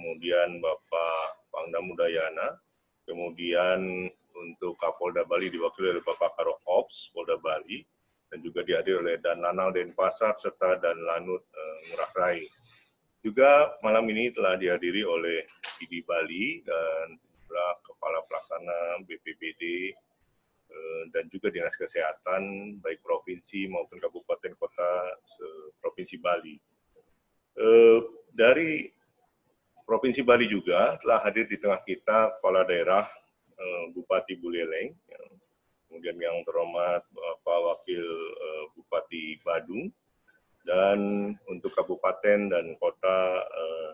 kemudian Bapak Pangdam Udayana, kemudian untuk Kapolda Bali diwakili oleh Bapak Karo Ops Polda Bali, dan juga dihadiri oleh Dan Lanal Denpasar serta Dan Lanut Ngurah Rai. Juga malam ini telah dihadiri oleh PD Bali dan juga Kepala Pelaksana BPBD dan juga Dinas Kesehatan baik provinsi maupun kabupaten kota Provinsi Bali. Dari Provinsi Bali juga telah hadir di tengah kita Kepala Daerah Bupati Buleleng, kemudian yang terhormat Bapak Wakil Bupati Badung, dan untuk kabupaten dan kota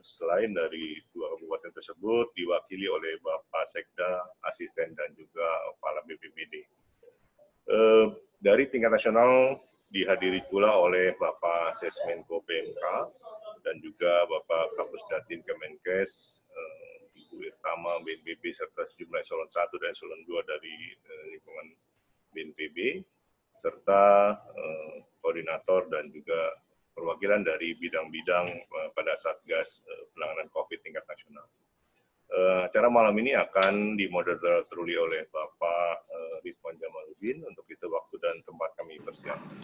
selain dari dua kabupaten tersebut diwakili oleh Bapak Sekda, Asisten, dan juga Kepala BPBD. Dari tingkat nasional dihadiri pula oleh Bapak Sesmenko PMK dan juga Bapak Kapus Datin Kemenkes, Ibu Irtama BNPB serta sejumlah eselon 1 dan eselon 2 dari lingkungan BNPB, serta koordinator dan juga perwakilan dari bidang-bidang pada Satgas penanganan COVID tingkat nasional. Acara malam ini akan dimoderatori oleh Bapak Ridwan Jamaluddin. Untuk itu waktu dan tempat kami persilakan.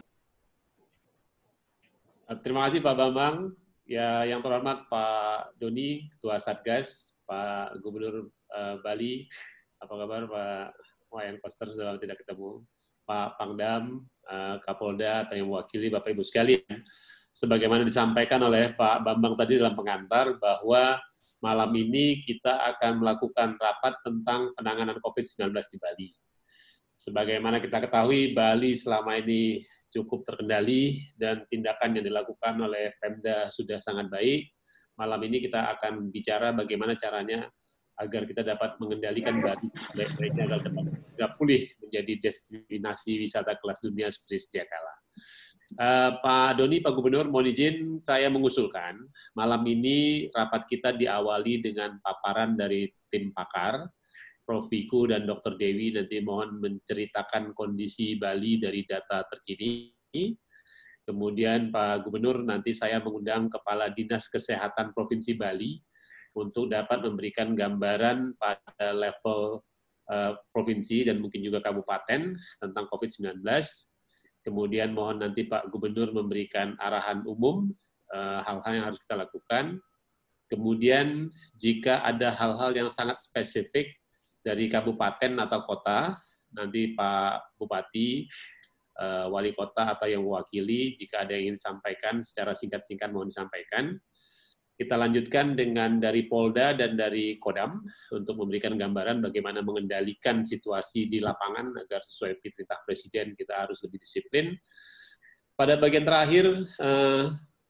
Terima kasih Pak Bambang. Ya, yang terhormat Pak Doni, Ketua Satgas, Pak Gubernur Bali, apa kabar Pak Wayan Koster, sudah tidak ketemu, Pak Pangdam, Kapolda, atau yang mewakili Bapak Ibu sekalian. Sebagaimana disampaikan oleh Pak Bambang tadi dalam pengantar, bahwa malam ini kita akan melakukan rapat tentang penanganan COVID-19 di Bali. Sebagaimana kita ketahui, Bali selama ini cukup terkendali dan tindakan yang dilakukan oleh Pemda sudah sangat baik. Malam ini kita akan bicara bagaimana caranya agar kita dapat mengendalikan Bali sebaik-baiknya agar dapat pulih menjadi destinasi wisata kelas dunia seperti sedia kala. Pak Doni, Pak Gubernur, mohon izin saya mengusulkan malam ini rapat kita diawali dengan paparan dari tim pakar, Prof. Wiku dan Dr. Dewi nanti mohon menceritakan kondisi Bali dari data terkini. Kemudian Pak Gubernur nanti saya mengundang Kepala Dinas Kesehatan Provinsi Bali untuk dapat memberikan gambaran pada level provinsi dan mungkin juga kabupaten tentang COVID-19. Kemudian mohon nanti Pak Gubernur memberikan arahan umum, hal-hal yang harus kita lakukan. Kemudian jika ada hal-hal yang sangat spesifik dari kabupaten atau kota, nanti Pak Bupati, Wali Kota atau yang mewakili, jika ada yang ingin disampaikan secara singkat-singkat mohon disampaikan. Kita lanjutkan dengan dari Polda dan dari Kodam untuk memberikan gambaran bagaimana mengendalikan situasi di lapangan agar sesuai perintah Presiden kita harus lebih disiplin. Pada bagian terakhir,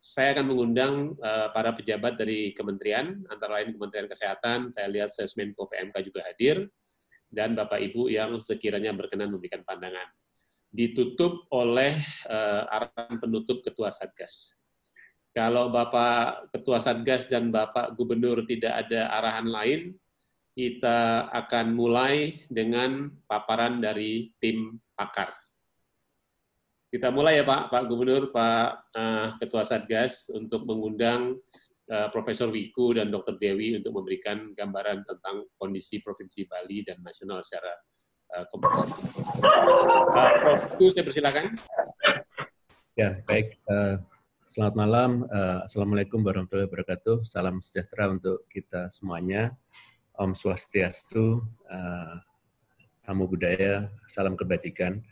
saya akan mengundang para pejabat dari kementerian, antara lain Kementerian Kesehatan, saya lihat Sesmenko PMK juga hadir, dan Bapak Ibu yang sekiranya berkenan memberikan pandangan. Ditutup oleh arahan penutup Ketua Satgas. Kalau Bapak Ketua Satgas dan Bapak Gubernur tidak ada arahan lain, kita akan mulai dengan paparan dari tim pakar. Kita mulai ya Pak Gubernur, Pak Ketua Satgas untuk mengundang Profesor Wiku dan Dr. Dewi untuk memberikan gambaran tentang kondisi Provinsi Bali dan nasional secara komprehensif. Prof. Wiku, saya persilakan. Ya, baik. Selamat malam. Assalamualaikum warahmatullahi wabarakatuh. Salam sejahtera untuk kita semuanya. Om Swastiastu, Namo Buddhaya, salam kebajikan.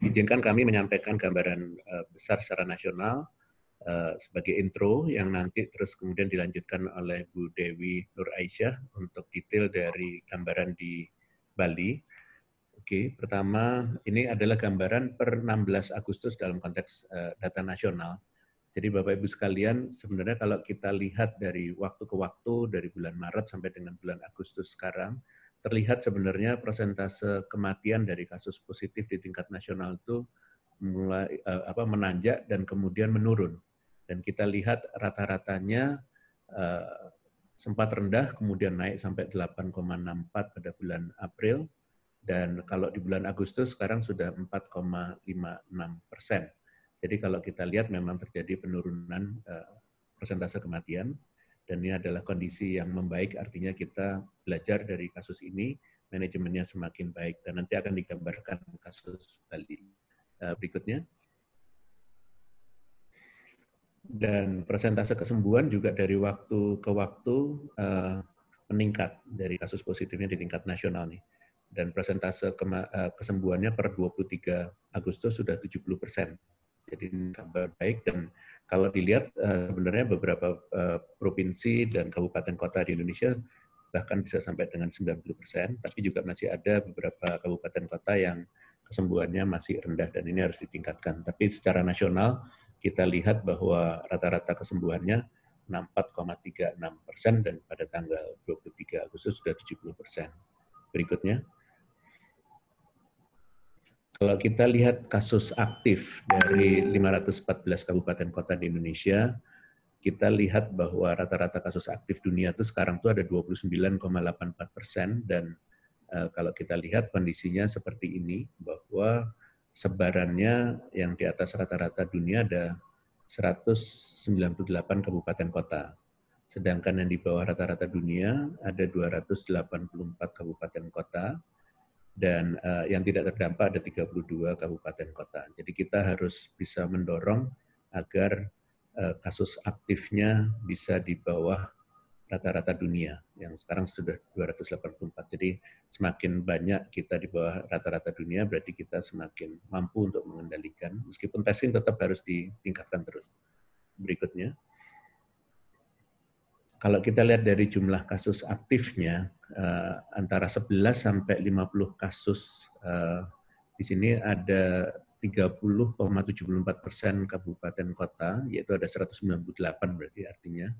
Izinkan kami menyampaikan gambaran besar secara nasional sebagai intro yang nanti terus kemudian dilanjutkan oleh Bu Dewi Nur Aisyah untuk detail dari gambaran di Bali. Oke, pertama ini adalah gambaran per 16 Agustus dalam konteks data nasional. Jadi Bapak Ibu sekalian, sebenarnya kalau kita lihat dari waktu ke waktu, dari bulan Maret sampai dengan bulan Agustus sekarang, terlihat sebenarnya persentase kematian dari kasus positif di tingkat nasional itu mulai menanjak dan kemudian menurun. Dan kita lihat rata-ratanya sempat rendah, kemudian naik sampai 8,64 pada bulan April, dan kalau di bulan Agustus sekarang sudah 4,56%. Jadi kalau kita lihat memang terjadi penurunan persentase kematian, Dan ini adalah kondisi yang membaik, artinya kita belajar dari kasus ini, manajemennya semakin baik. Dan nanti akan digambarkan kasus Bali berikutnya. Dan persentase kesembuhan juga dari waktu ke waktu meningkat dari kasus positifnya di tingkat nasional nih. Dan persentase kesembuhannya per 23 Agustus sudah 70%. Jadi ini kabar baik, dan kalau dilihat sebenarnya beberapa provinsi dan kabupaten kota di Indonesia bahkan bisa sampai dengan 90%, tapi juga masih ada beberapa kabupaten kota yang kesembuhannya masih rendah dan ini harus ditingkatkan. Tapi secara nasional kita lihat bahwa rata-rata kesembuhannya 64,36% dan pada tanggal 23 Agustus sudah 70%. Berikutnya. Kalau kita lihat kasus aktif dari 514 kabupaten kota di Indonesia, kita lihat bahwa rata-rata kasus aktif dunia itu sekarang tuh ada 29,84%, dan kalau kita lihat kondisinya seperti ini, bahwa sebarannya yang di atas rata-rata dunia ada 198 kabupaten kota. Sedangkan yang di bawah rata-rata dunia ada 284 kabupaten kota, dan yang tidak terdampak ada 32 kabupaten kota. Jadi kita harus bisa mendorong agar kasus aktifnya bisa di bawah rata-rata dunia, yang sekarang sudah 284. Jadi semakin banyak kita di bawah rata-rata dunia, berarti kita semakin mampu untuk mengendalikan, meskipun testing tetap harus ditingkatkan terus. Berikutnya. Kalau kita lihat dari jumlah kasus aktifnya, antara 11 sampai 50 kasus, di sini ada 30,74% kabupaten kota, yaitu ada 198 berarti artinya.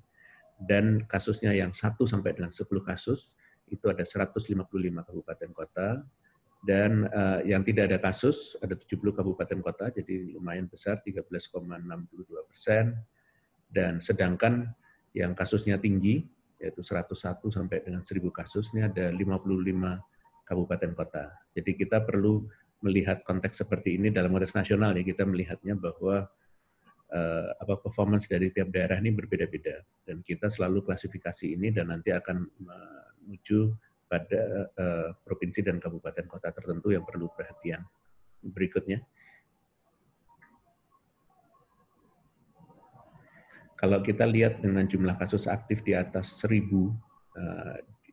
Dan kasusnya yang 1 sampai dengan 10 kasus, itu ada 155 kabupaten kota. Dan yang tidak ada kasus, ada 70 kabupaten kota, jadi lumayan besar, 13,62%. Dan sedangkan yang kasusnya tinggi, yaitu 101 sampai dengan 1000 kasus, ini ada 55 kabupaten kota. Jadi kita perlu melihat konteks seperti ini dalam konteks nasional, ya, kita melihatnya bahwa performance dari tiap daerah ini berbeda-beda. Dan kita selalu klasifikasi ini dan nanti akan menuju pada provinsi dan kabupaten kota tertentu yang perlu perhatian. Berikutnya. Kalau kita lihat dengan jumlah kasus aktif di atas 1000,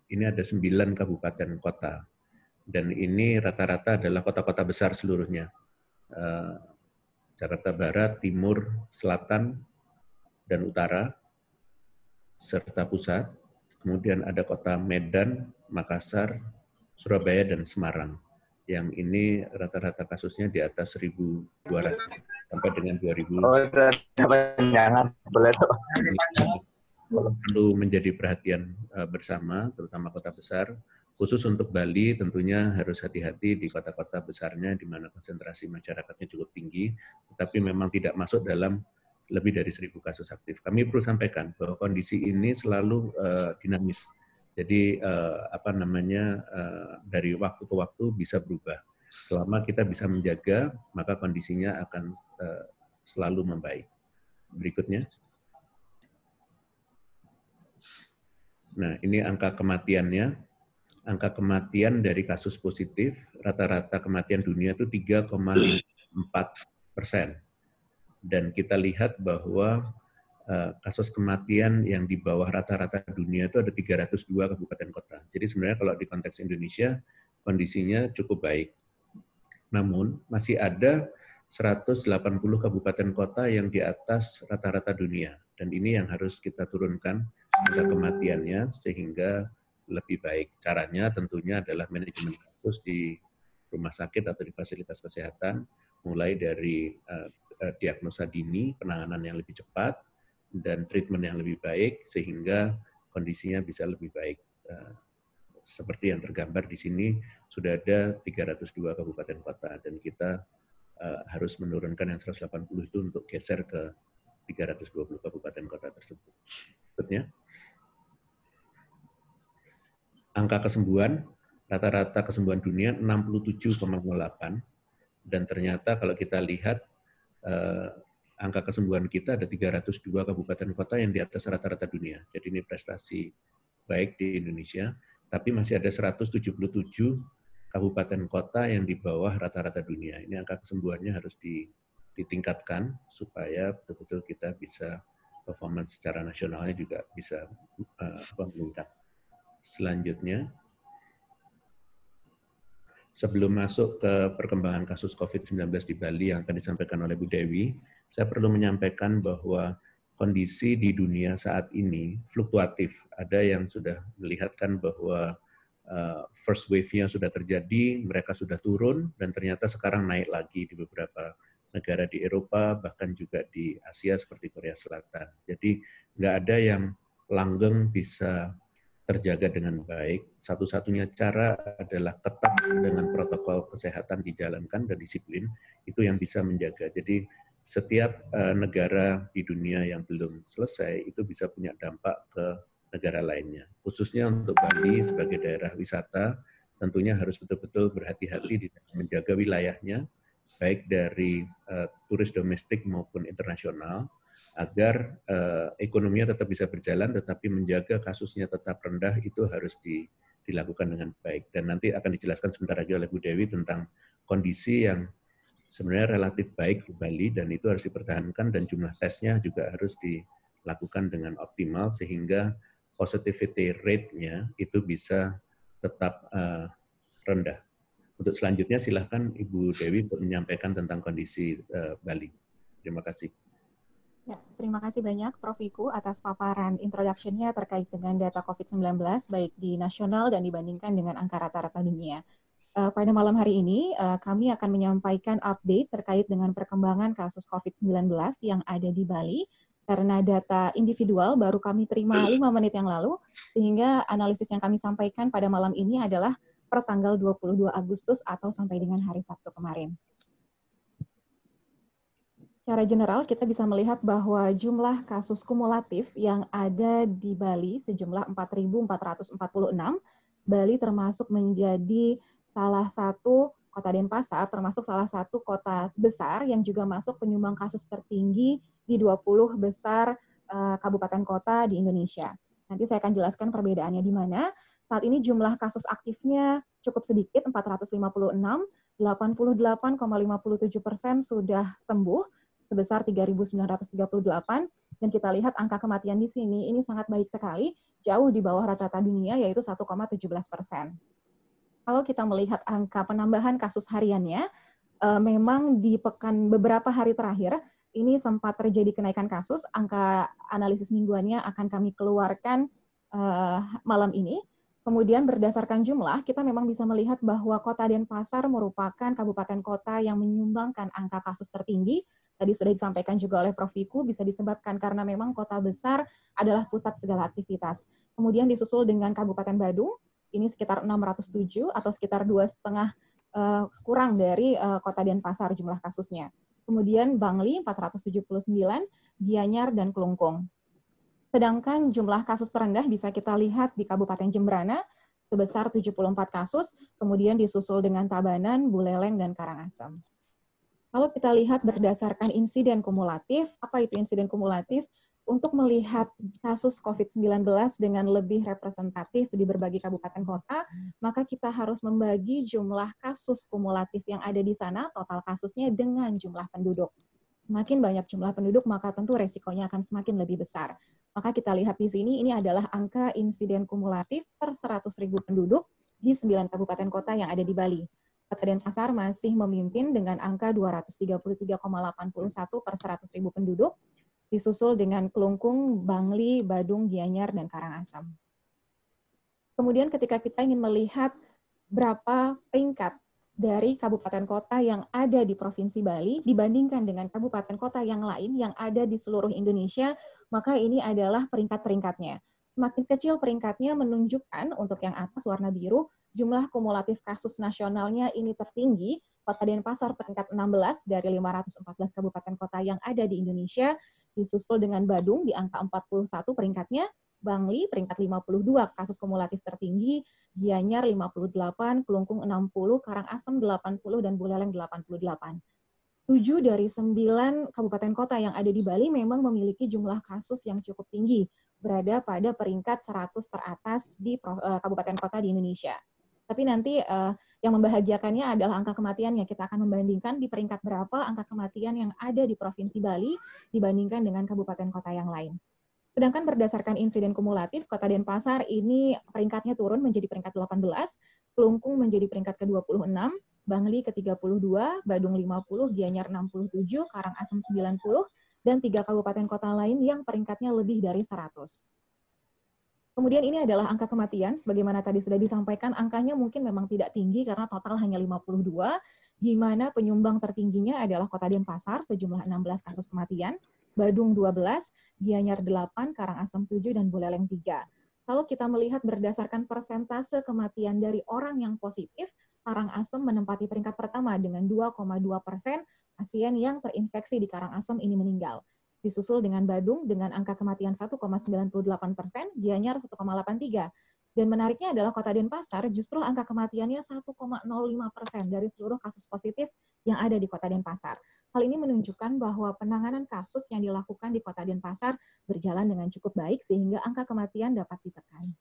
ini ada 9 kabupaten kota. Dan ini rata-rata adalah kota-kota besar seluruhnya. Jakarta Barat, Timur, Selatan, dan Utara, serta Pusat. Kemudian ada kota Medan, Makassar, Surabaya, dan Semarang. Yang ini rata-rata kasusnya di atas 1.200 sampai dengan 2.000. Perlu menjadi perhatian bersama, terutama kota besar. Khusus untuk Bali tentunya harus hati-hati di kota-kota besarnya di mana konsentrasi masyarakatnya cukup tinggi, tetapi memang tidak masuk dalam lebih dari 1.000 kasus aktif. Kami perlu sampaikan bahwa kondisi ini selalu dinamis. Jadi dari waktu ke waktu bisa berubah. Selama kita bisa menjaga, maka kondisinya akan selalu membaik. Berikutnya. Nah, ini angka kematiannya. Angka kematian dari kasus positif, rata-rata kematian dunia itu 3,54%. Dan kita lihat bahwa kasus kematian yang di bawah rata-rata dunia itu ada 302 kabupaten kota. Jadi sebenarnya kalau di konteks Indonesia, kondisinya cukup baik. Namun, masih ada 180 kabupaten kota yang di atas rata-rata dunia. Dan ini yang harus kita turunkan angka kematiannya sehingga lebih baik. Caranya tentunya adalah manajemen kasus di rumah sakit atau di fasilitas kesehatan, mulai dari diagnosa dini, penanganan yang lebih cepat, dan treatment yang lebih baik, sehingga kondisinya bisa lebih baik. Seperti yang tergambar di sini, sudah ada 302 kabupaten kota, dan kita harus menurunkan yang 180 itu untuk geser ke 320 kabupaten kota tersebut. Berikutnya. Angka kesembuhan, rata-rata kesembuhan dunia 67,08, dan ternyata kalau kita lihat angka kesembuhan kita ada 302 kabupaten kota yang di atas rata-rata dunia. Jadi ini prestasi baik di Indonesia, tapi masih ada 177 kabupaten kota yang di bawah rata-rata dunia. Ini angka kesembuhannya harus ditingkatkan supaya betul-betul kita bisa performance secara nasionalnya juga bisa meningkat. Selanjutnya, sebelum masuk ke perkembangan kasus COVID-19 di Bali yang akan disampaikan oleh Bu Dewi, saya perlu menyampaikan bahwa kondisi di dunia saat ini fluktuatif. Ada yang sudah melihatkan bahwa first wave-nya sudah terjadi, mereka sudah turun, dan ternyata sekarang naik lagi di beberapa negara di Eropa, bahkan juga di Asia seperti Korea Selatan. Jadi nggak ada yang langgeng bisa terjaga dengan baik. Satu-satunya cara adalah ketat dengan protokol kesehatan dijalankan dan disiplin, itu yang bisa menjaga. Jadi setiap negara di dunia yang belum selesai itu bisa punya dampak ke negara lainnya. Khususnya untuk Bali sebagai daerah wisata, tentunya harus betul-betul berhati-hati di menjaga wilayahnya, baik dari turis domestik maupun internasional, agar ekonominya tetap bisa berjalan, tetapi menjaga kasusnya tetap rendah itu harus dilakukan dengan baik. Dan nanti akan dijelaskan sebentar lagi oleh Bu Dewi tentang kondisi yang sebenarnya relatif baik di Bali, dan itu harus dipertahankan, dan jumlah tesnya juga harus dilakukan dengan optimal, sehingga positivity rate-nya itu bisa tetap rendah. Untuk selanjutnya silahkan Ibu Dewi untuk menyampaikan tentang kondisi Bali. Terima kasih. Ya, terima kasih banyak Prof. Wiku atas paparan introduction-nya terkait dengan data COVID-19, baik di nasional dan dibandingkan dengan angka rata-rata dunia. Pada malam hari ini, kami akan menyampaikan update terkait dengan perkembangan kasus COVID-19 yang ada di Bali, karena data individual baru kami terima 5 menit yang lalu, sehingga analisis yang kami sampaikan pada malam ini adalah per tanggal 22 Agustus atau sampai dengan hari Sabtu kemarin. Secara general, kita bisa melihat bahwa jumlah kasus kumulatif yang ada di Bali sejumlah 4.446. Bali termasuk menjadi salah satu kota Denpasar, termasuk salah satu kota besar yang juga masuk penyumbang kasus tertinggi di 20 besar kabupaten kota di Indonesia. Nanti saya akan jelaskan perbedaannya di mana. Saat ini jumlah kasus aktifnya cukup sedikit, 456, 88,57% sudah sembuh, sebesar 3.938, dan kita lihat angka kematian di sini ini sangat baik sekali, jauh di bawah rata-rata dunia, yaitu 1,17%. Kalau kita melihat angka penambahan kasus hariannya, memang di beberapa hari terakhir ini sempat terjadi kenaikan kasus. Angka analisis mingguannya akan kami keluarkan malam ini. Kemudian berdasarkan jumlah, kita memang bisa melihat bahwa Kota Denpasar merupakan kabupaten kota yang menyumbangkan angka kasus tertinggi. Tadi sudah disampaikan juga oleh Prof. Wiku, bisa disebabkan karena memang kota besar adalah pusat segala aktivitas. Kemudian disusul dengan Kabupaten Badung, ini sekitar 607 atau sekitar 2,5 kurang dari Kota Denpasar jumlah kasusnya. Kemudian Bangli 479, Gianyar, dan Kelungkung. Sedangkan jumlah kasus terendah bisa kita lihat di Kabupaten Jembrana sebesar 74 kasus, kemudian disusul dengan Tabanan, Buleleng, dan Karangasem. Kalau kita lihat berdasarkan insiden kumulatif, apa itu insiden kumulatif? Untuk melihat kasus COVID-19 dengan lebih representatif di berbagai kabupaten kota, maka kita harus membagi jumlah kasus kumulatif yang ada di sana, total kasusnya, dengan jumlah penduduk. Semakin banyak jumlah penduduk, maka tentu resikonya akan semakin lebih besar. Maka kita lihat di sini, ini adalah angka insiden kumulatif per 100.000 penduduk di 9 kabupaten kota yang ada di Bali. Kota Denpasar masih memimpin dengan angka 233,81 per 100.000 penduduk, disusul dengan Kelungkung, Bangli, Badung, Gianyar, dan Karangasem. Kemudian ketika kita ingin melihat berapa peringkat dari kabupaten kota yang ada di Provinsi Bali dibandingkan dengan kabupaten kota yang lain yang ada di seluruh Indonesia, maka ini adalah peringkat-peringkatnya. Semakin kecil peringkatnya menunjukkan untuk yang atas warna biru, jumlah kumulatif kasus nasionalnya ini tertinggi. Kota Denpasar peringkat 16 dari 514 kabupaten kota yang ada di Indonesia, disusul dengan Badung di angka 41 peringkatnya, Bangli peringkat 52 kasus kumulatif tertinggi, Gianyar 58, Kelungkung 60, Karangasem 80, dan Buleleng 88. 7 dari 9 kabupaten kota yang ada di Bali memang memiliki jumlah kasus yang cukup tinggi, berada pada peringkat 100 teratas di kabupaten kota di Indonesia. Tapi nanti yang membahagiakannya adalah angka kematiannya. Kita akan membandingkan di peringkat berapa angka kematian yang ada di Provinsi Bali dibandingkan dengan kabupaten kota yang lain. Sedangkan berdasarkan insiden kumulatif, Kota Denpasar ini peringkatnya turun menjadi peringkat 18, Kelungkung menjadi peringkat ke-26, Bangli ke-32, Badung 50, Gianyar 67, Karangasem 90, dan 3 kabupaten kota lain yang peringkatnya lebih dari 100. Kemudian ini adalah angka kematian, sebagaimana tadi sudah disampaikan, angkanya mungkin memang tidak tinggi karena total hanya 52, di mana penyumbang tertingginya adalah Kota Denpasar sejumlah 16 kasus kematian, Badung 12, Gianyar 8, Karangasem 7, dan Buleleng 3. Kalau kita melihat berdasarkan persentase kematian dari orang yang positif, Karangasem menempati peringkat pertama dengan 2,2% pasien yang terinfeksi di Karangasem ini meninggal. Disusul dengan Badung dengan angka kematian 1,98%, Gianyar 1,83%. Dan menariknya adalah Kota Denpasar justru angka kematiannya 1,05% dari seluruh kasus positif yang ada di Kota Denpasar. Hal ini menunjukkan bahwa penanganan kasus yang dilakukan di Kota Denpasar berjalan dengan cukup baik sehingga angka kematian dapat ditekan.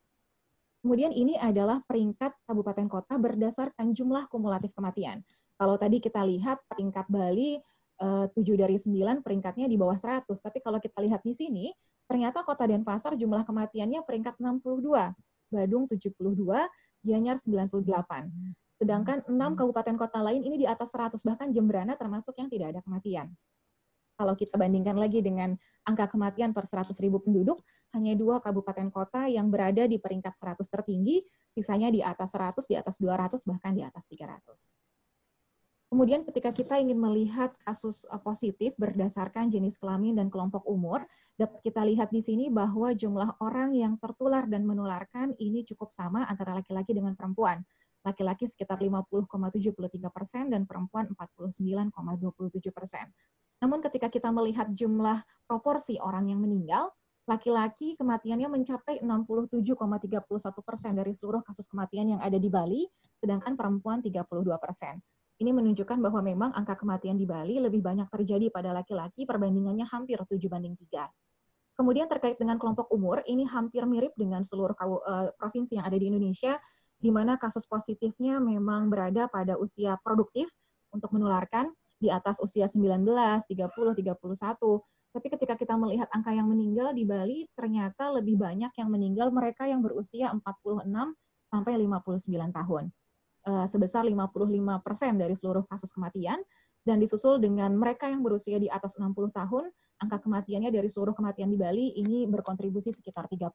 Kemudian ini adalah peringkat kabupaten kota berdasarkan jumlah kumulatif kematian. Kalau tadi kita lihat peringkat Bali 7 dari 9 peringkatnya di bawah 100, tapi kalau kita lihat di sini, ternyata Kota Denpasar jumlah kematiannya peringkat 62, Badung 72, Gianyar 98. Sedangkan 6 kabupaten kota lain ini di atas 100, bahkan Jembrana termasuk yang tidak ada kematian. Kalau kita bandingkan lagi dengan angka kematian per 100.000 penduduk, hanya 2 kabupaten kota yang berada di peringkat 100 tertinggi, sisanya di atas 100, di atas 200, bahkan di atas 300. Kemudian ketika kita ingin melihat kasus positif berdasarkan jenis kelamin dan kelompok umur, dapat kita lihat di sini bahwa jumlah orang yang tertular dan menularkan ini cukup sama antara laki-laki dengan perempuan. Laki-laki sekitar 50,73% dan perempuan 49,27%. Namun ketika kita melihat jumlah proporsi orang yang meninggal, laki-laki kematiannya mencapai 67,31% dari seluruh kasus kematian yang ada di Bali, sedangkan perempuan 32%. Ini menunjukkan bahwa memang angka kematian di Bali lebih banyak terjadi pada laki-laki, perbandingannya hampir 7:3. Kemudian terkait dengan kelompok umur, ini hampir mirip dengan seluruh provinsi yang ada di Indonesia, di mana kasus positifnya memang berada pada usia produktif untuk menularkan, di atas usia 19, 30, 31. Tapi ketika kita melihat angka yang meninggal di Bali, ternyata lebih banyak yang meninggal mereka yang berusia 46 sampai 59 tahun. Sebesar 55% dari seluruh kasus kematian, dan disusul dengan mereka yang berusia di atas 60 tahun, angka kematiannya dari seluruh kematian di Bali ini berkontribusi sekitar 30%.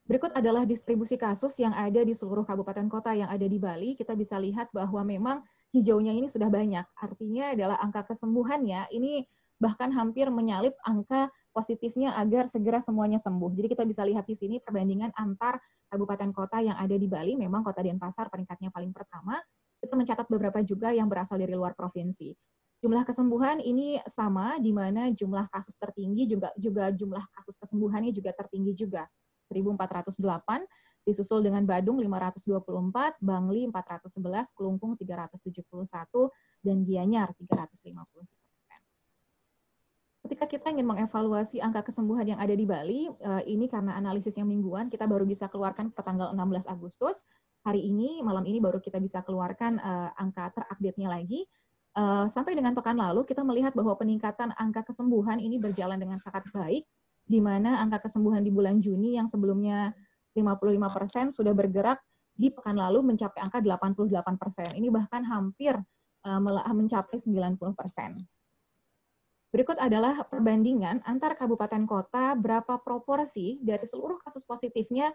Berikut adalah distribusi kasus yang ada di seluruh kabupaten kota yang ada di Bali. Kita bisa lihat bahwa memang hijaunya ini sudah banyak. Artinya adalah angka kesembuhannya ini bahkan hampir menyalip angka positifnya agar segera semuanya sembuh. Jadi kita bisa lihat di sini perbandingan antar kabupaten kota yang ada di Bali. Memang Kota Denpasar peringkatnya paling pertama. Kita mencatat beberapa juga yang berasal dari luar provinsi. Jumlah kesembuhan ini sama, di mana jumlah kasus tertinggi juga jumlah kasus kesembuhannya juga tertinggi juga. 1.408, disusul dengan Badung 524, Bangli 411, Kelungkung 371, dan Gianyar 353%. Ketika kita ingin mengevaluasi angka kesembuhan yang ada di Bali, ini karena analisis yang mingguan, kita baru bisa keluarkan per tanggal 16 Agustus. Hari ini, malam ini baru kita bisa keluarkan angka terupdate-nya lagi. Sampai dengan pekan lalu, kita melihat bahwa peningkatan angka kesembuhan ini berjalan dengan sangat baik, di mana angka kesembuhan di bulan Juni yang sebelumnya 55% sudah bergerak di pekan lalu mencapai angka 88%. Ini bahkan hampir mencapai 90%. Berikut adalah perbandingan antar kabupaten kota berapa proporsi dari seluruh kasus positifnya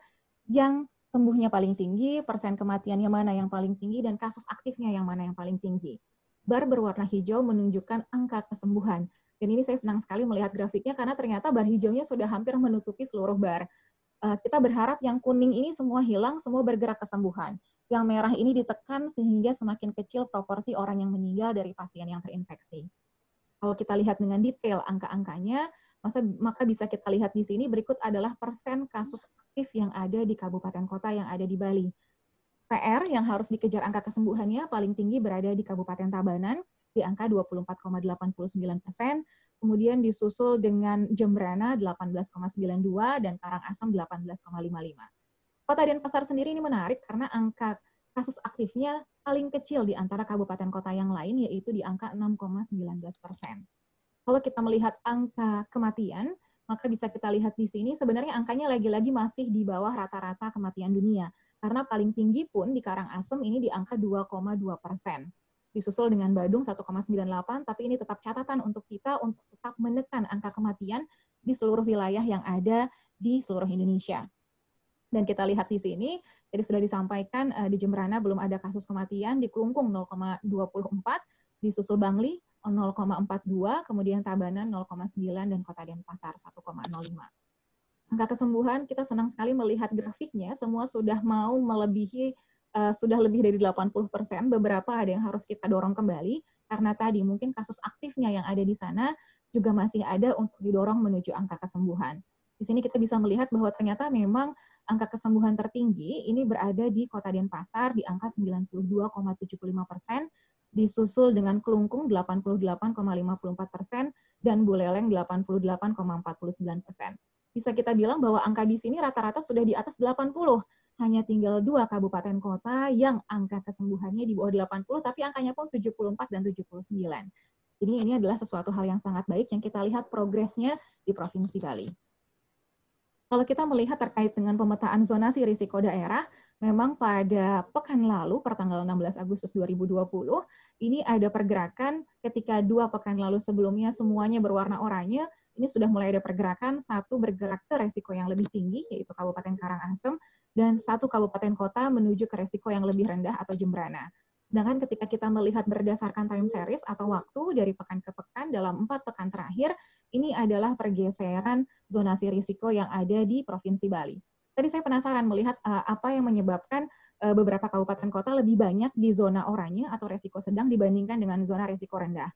yang sembuhnya paling tinggi, persen kematiannya mana yang paling tinggi, dan kasus aktifnya yang mana yang paling tinggi. Bar berwarna hijau menunjukkan angka kesembuhan. Dan ini saya senang sekali melihat grafiknya karena ternyata bar hijaunya sudah hampir menutupi seluruh bar. Kita berharap yang kuning ini semua hilang, semua bergerak kesembuhan. Yang merah ini ditekan sehingga semakin kecil proporsi orang yang meninggal dari pasien yang terinfeksi. Kalau kita lihat dengan detail angka-angkanya, maka bisa kita lihat di sini berikut adalah persen kasus aktif yang ada di kabupaten kota yang ada di Bali. PR yang harus dikejar angka kesembuhannya paling tinggi berada di Kabupaten Tabanan, di angka 24,89%, kemudian disusul dengan Jembrana 18,92 dan Karangasem 18,55. Kota Denpasar sendiri ini menarik karena angka kasus aktifnya paling kecil di antara kabupaten kota yang lain, yaitu di angka 6,19%. Kalau kita melihat angka kematian, maka bisa kita lihat di sini sebenarnya angkanya lagi-lagi masih di bawah rata-rata kematian dunia. Karena paling tinggi pun di Karangasem ini di angka 2,2%. Disusul dengan Badung 1,98, tapi ini tetap catatan untuk kita untuk tetap menekan angka kematian di seluruh wilayah yang ada di seluruh Indonesia. Dan kita lihat di sini, jadi sudah disampaikan di Jembrana belum ada kasus kematian, di Kelungkung 0,24, disusul Bangli 0,42, kemudian Tabanan 0,9, dan Kota Denpasar 1,05. Angka kesembuhan, kita senang sekali melihat grafiknya, semua sudah mau melebihi, sudah lebih dari 80%, beberapa ada yang harus kita dorong kembali, karena tadi mungkin kasus aktifnya yang ada di sana juga masih ada untuk didorong menuju angka kesembuhan. Di sini kita bisa melihat bahwa ternyata memang angka kesembuhan tertinggi ini berada di Kota Denpasar di angka 92,75%, disusul dengan Kelungkung 88,54%, dan Buleleng 88,49%. Bisa kita bilang bahwa angka di sini rata-rata sudah di atas 80. Hanya tinggal 2 kabupaten kota yang angka kesembuhannya di bawah 80, tapi angkanya pun 74 dan 79. Jadi ini adalah sesuatu hal yang sangat baik yang kita lihat progresnya di Provinsi Bali. Kalau kita melihat terkait dengan pemetaan zonasi risiko daerah, memang pada pekan lalu, pertanggal 16 Agustus 2020, ini ada pergerakan ketika 2 pekan lalu sebelumnya semuanya berwarna oranye, ini sudah mulai ada pergerakan, satu bergerak ke resiko yang lebih tinggi, yaitu Kabupaten Karangasem, dan satu kabupaten kota menuju ke resiko yang lebih rendah atau Jembrana. Sedangkan ketika kita melihat berdasarkan time series atau waktu dari pekan ke pekan dalam 4 pekan terakhir, ini adalah pergeseran zonasi risiko yang ada di Provinsi Bali. Tadi saya penasaran melihat apa yang menyebabkan beberapa kabupaten kota lebih banyak di zona oranye atau resiko sedang dibandingkan dengan zona risiko rendah.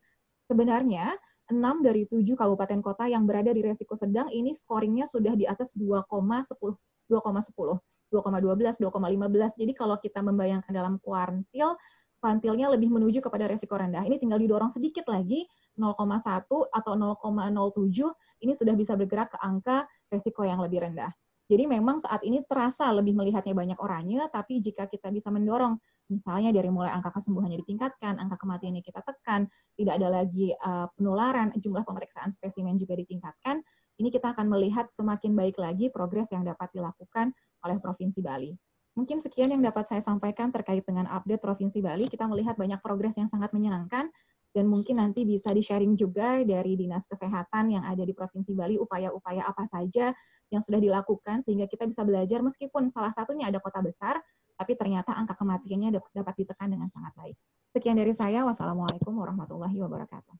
Sebenarnya, 6 dari 7 kabupaten kota yang berada di resiko sedang ini scoringnya sudah di atas 2,10, 2,12, 2,15. Jadi kalau kita membayangkan dalam kuantilnya lebih menuju kepada resiko rendah. Ini tinggal didorong sedikit lagi, 0,1 atau 0,07, ini sudah bisa bergerak ke angka resiko yang lebih rendah. Jadi memang saat ini terasa lebih melihatnya banyak oranye, tapi jika kita bisa mendorong, misalnya dari mulai angka kesembuhannya ditingkatkan, angka kematiannya kita tekan, tidak ada lagi penularan, jumlah pemeriksaan spesimen juga ditingkatkan, ini kita akan melihat semakin baik lagi progres yang dapat dilakukan oleh Provinsi Bali. Mungkin sekian yang dapat saya sampaikan terkait dengan update Provinsi Bali. Kita melihat banyak progres yang sangat menyenangkan, dan mungkin nanti bisa di-sharing juga dari Dinas Kesehatan yang ada di Provinsi Bali, upaya-upaya apa saja yang sudah dilakukan, sehingga kita bisa belajar meskipun salah satunya ada kota besar, tapi ternyata angka kematiannya dapat ditekan dengan sangat baik. Sekian dari saya. Wassalamualaikum warahmatullahi wabarakatuh.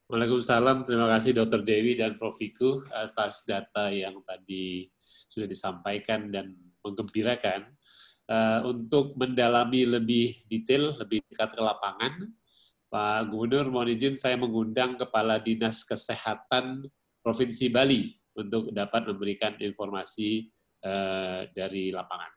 Waalaikumsalam. Terima kasih Dr. Dewi dan Prof. Wiku atas data yang tadi sudah disampaikan dan menggembirakan. Untuk mendalami lebih detail, lebih dekat ke lapangan, Pak Gubernur, mohon izin saya mengundang Kepala Dinas Kesehatan Provinsi Bali untuk dapat memberikan informasi dari lapangan.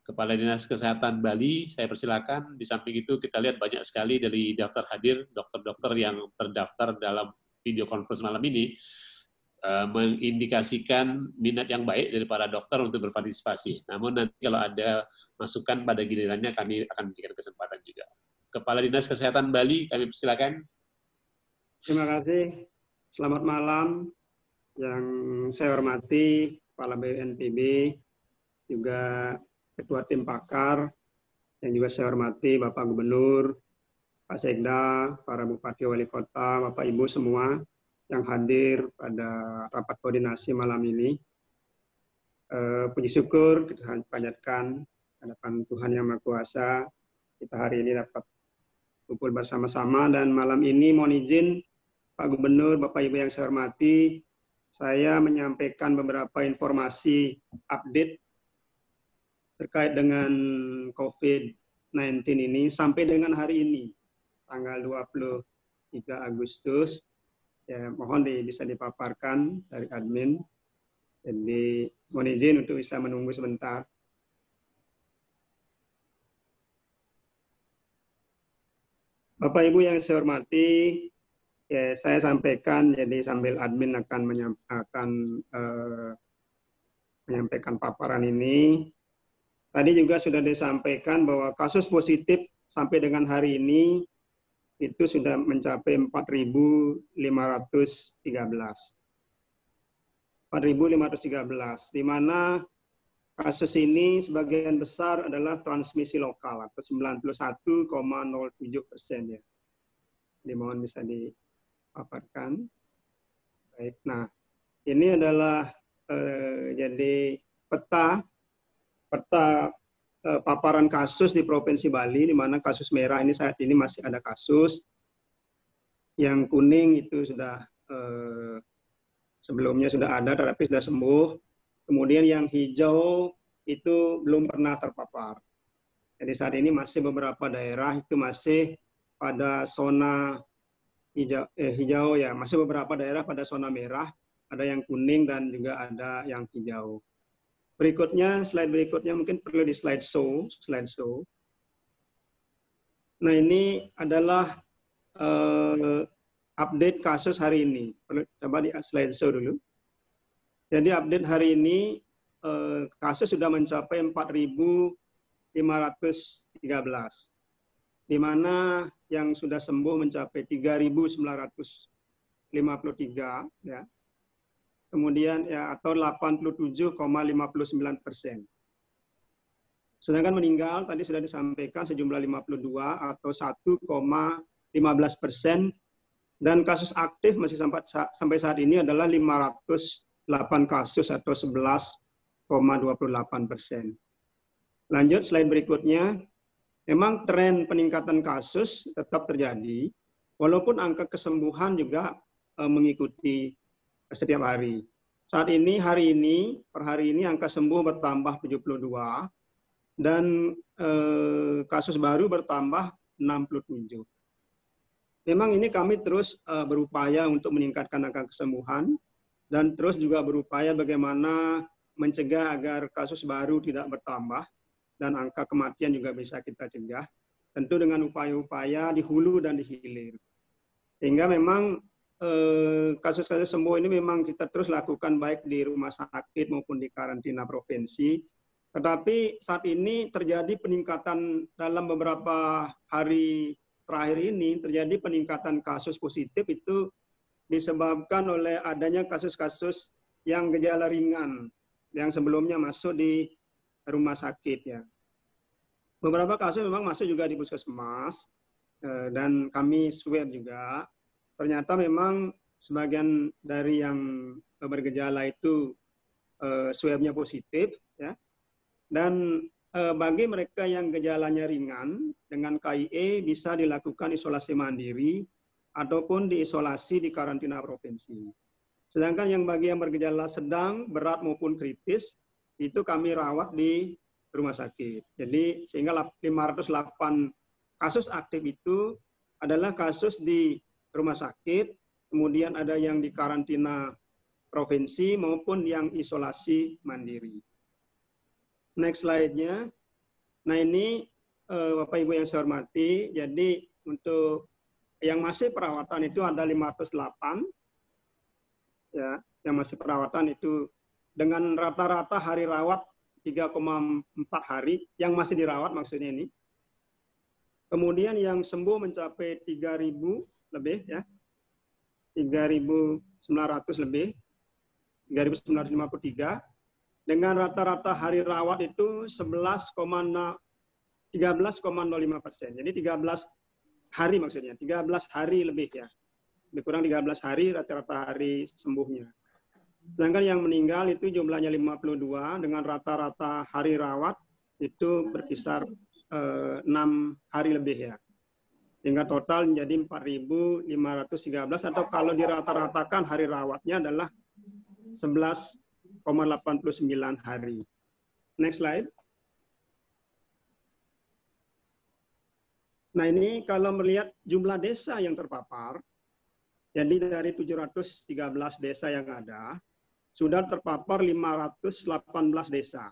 Kepala Dinas Kesehatan Bali, saya persilakan. Di samping itu kita lihat banyak sekali dari daftar hadir, dokter-dokter yang terdaftar dalam video conference malam ini, mengindikasikan minat yang baik dari para dokter untuk berpartisipasi. Namun nanti kalau ada masukan pada gilirannya, kami akan memberikan kesempatan juga. Kepala Dinas Kesehatan Bali, kami persilakan. Terima kasih. Selamat malam. Yang saya hormati Kepala BNPB, juga Ketua Tim Pakar, yang juga saya hormati Bapak Gubernur, Pak Sekda, para Bupati Wali Kota, Bapak Ibu semua yang hadir pada rapat koordinasi malam ini. Puji syukur kita panjatkan hadapan Tuhan Yang Maha Kuasa, kita hari ini dapat kumpul bersama-sama, dan malam ini mohon izin Pak Gubernur, Bapak Ibu yang saya hormati, saya menyampaikan beberapa informasi update terkait dengan COVID-19 ini sampai dengan hari ini, tanggal 23 Agustus. Ya, mohon bisa dipaparkan dari admin. Jadi mohon izin untuk bisa menunggu sebentar. Bapak Ibu yang saya hormati, ya, saya sampaikan, jadi sambil admin akan menyampaikan paparan ini. Tadi juga sudah disampaikan bahwa kasus positif sampai dengan hari ini itu sudah mencapai 4.513. 4.513, di mana kasus ini sebagian besar adalah transmisi lokal atau 91,07% ya. Dimohon bisa dipaparkan. Baik, nah ini adalah jadi peta paparan kasus di Provinsi Bali, di mana kasus merah ini saat ini masih ada kasus, yang kuning itu sudah sebelumnya sudah ada tetapi sudah sembuh, kemudian yang hijau itu belum pernah terpapar. Jadi saat ini masih beberapa daerah itu masih pada zona hijau ya, masih beberapa daerah pada zona merah, ada yang kuning dan juga ada yang hijau. Berikutnya, slide berikutnya mungkin perlu di slide show. Nah, ini adalah update kasus hari ini. Coba di slide show dulu. Jadi update hari ini kasus sudah mencapai 4.513, di mana yang sudah sembuh mencapai 3.953 ya. Kemudian ya atau 87,59%. Sedangkan meninggal tadi sudah disampaikan sejumlah 52 atau 1,15%, dan kasus aktif masih sampai saat ini adalah 508 kasus atau 11,28%. Lanjut slide berikutnya. Memang tren peningkatan kasus tetap terjadi, walaupun angka kesembuhan juga mengikuti setiap hari. Saat ini, per hari ini angka sembuh bertambah 72 dan kasus baru bertambah 67. Memang ini kami terus berupaya untuk meningkatkan angka kesembuhan dan terus juga berupaya bagaimana mencegah agar kasus baru tidak bertambah dan angka kematian juga bisa kita cegah, tentu dengan upaya-upaya di hulu dan di hilir. Sehingga memang kasus-kasus sembuh ini memang kita terus lakukan baik di rumah sakit maupun di karantina provinsi. Tetapi saat ini terjadi peningkatan dalam beberapa hari terakhir ini, terjadi peningkatan kasus positif itu disebabkan oleh adanya kasus-kasus yang gejala ringan yang sebelumnya masuk di rumah sakit ya. Beberapa kasus memang masuk juga di puskesmas dan kami swab juga. Ternyata memang sebagian dari yang bergejala itu swabnya positif ya. Dan bagi mereka yang gejalanya ringan dengan KIE bisa dilakukan isolasi mandiri ataupun diisolasi di karantina provinsi. Sedangkan yang bagi yang bergejala sedang, berat maupun kritis itu kami rawat di rumah sakit. Jadi sehingga 508 kasus aktif itu adalah kasus di rumah sakit, kemudian ada yang di karantina provinsi maupun yang isolasi mandiri. Next slide-nya. Nah ini Bapak Ibu yang saya hormati, jadi untuk yang masih perawatan itu ada 508, ya, yang masih perawatan itu dengan rata-rata hari rawat 3,4 hari, yang masih dirawat maksudnya ini. Kemudian yang sembuh mencapai 3.000 lebih ya, 3.900 lebih, 3.953, dengan rata-rata hari rawat itu 13,05%. Jadi 13 hari maksudnya, 13 hari lebih ya, lebih kurang 13 hari rata-rata hari sembuhnya. Sedangkan yang meninggal itu jumlahnya 52 dengan rata-rata hari rawat itu berkisar 6 hari lebih ya. Sehingga total menjadi 4.513 atau kalau dirata-ratakan hari rawatnya adalah 11,89 hari. Next slide. Nah ini kalau melihat jumlah desa yang terpapar, jadi dari 713 desa yang ada, sudah terpapar 518 desa,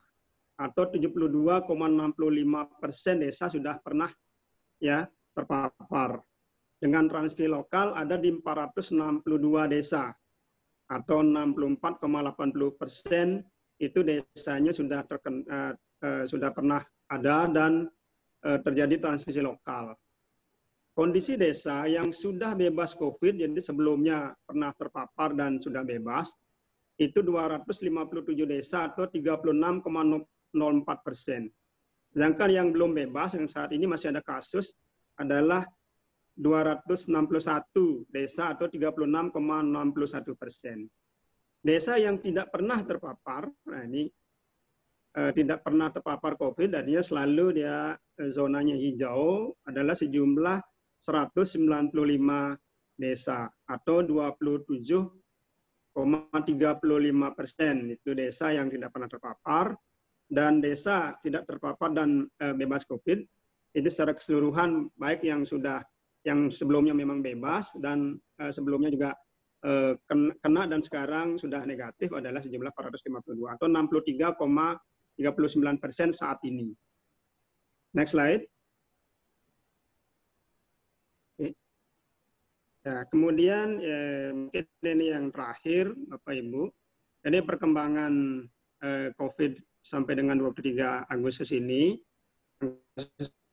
atau 72,65% desa sudah pernah ya terpapar. dengan transmisi lokal ada di 462 desa atau 64,80% itu desanya sudah pernah ada dan terjadi transmisi lokal. Kondisi desa yang sudah bebas COVID, jadi sebelumnya pernah terpapar dan sudah bebas, itu 257 desa atau 36,04%. Sedangkan yang belum bebas, yang saat ini masih ada kasus, adalah 261 desa atau 36,61%. Desa yang tidak pernah terpapar, nah ini tidak pernah terpapar COVID, artinya selalu dia zonanya hijau, adalah sejumlah 195 desa atau 27,35%. Itu desa yang tidak pernah terpapar, dan desa tidak terpapar dan bebas COVID, itu secara keseluruhan baik yang sebelumnya memang bebas dan sebelumnya juga kena dan sekarang sudah negatif adalah sejumlah 452 atau 63,39% saat ini. Next slide. Ya, kemudian mungkin ini yang terakhir, Bapak Ibu. Jadi perkembangan COVID sampai dengan 23 Agustus ini,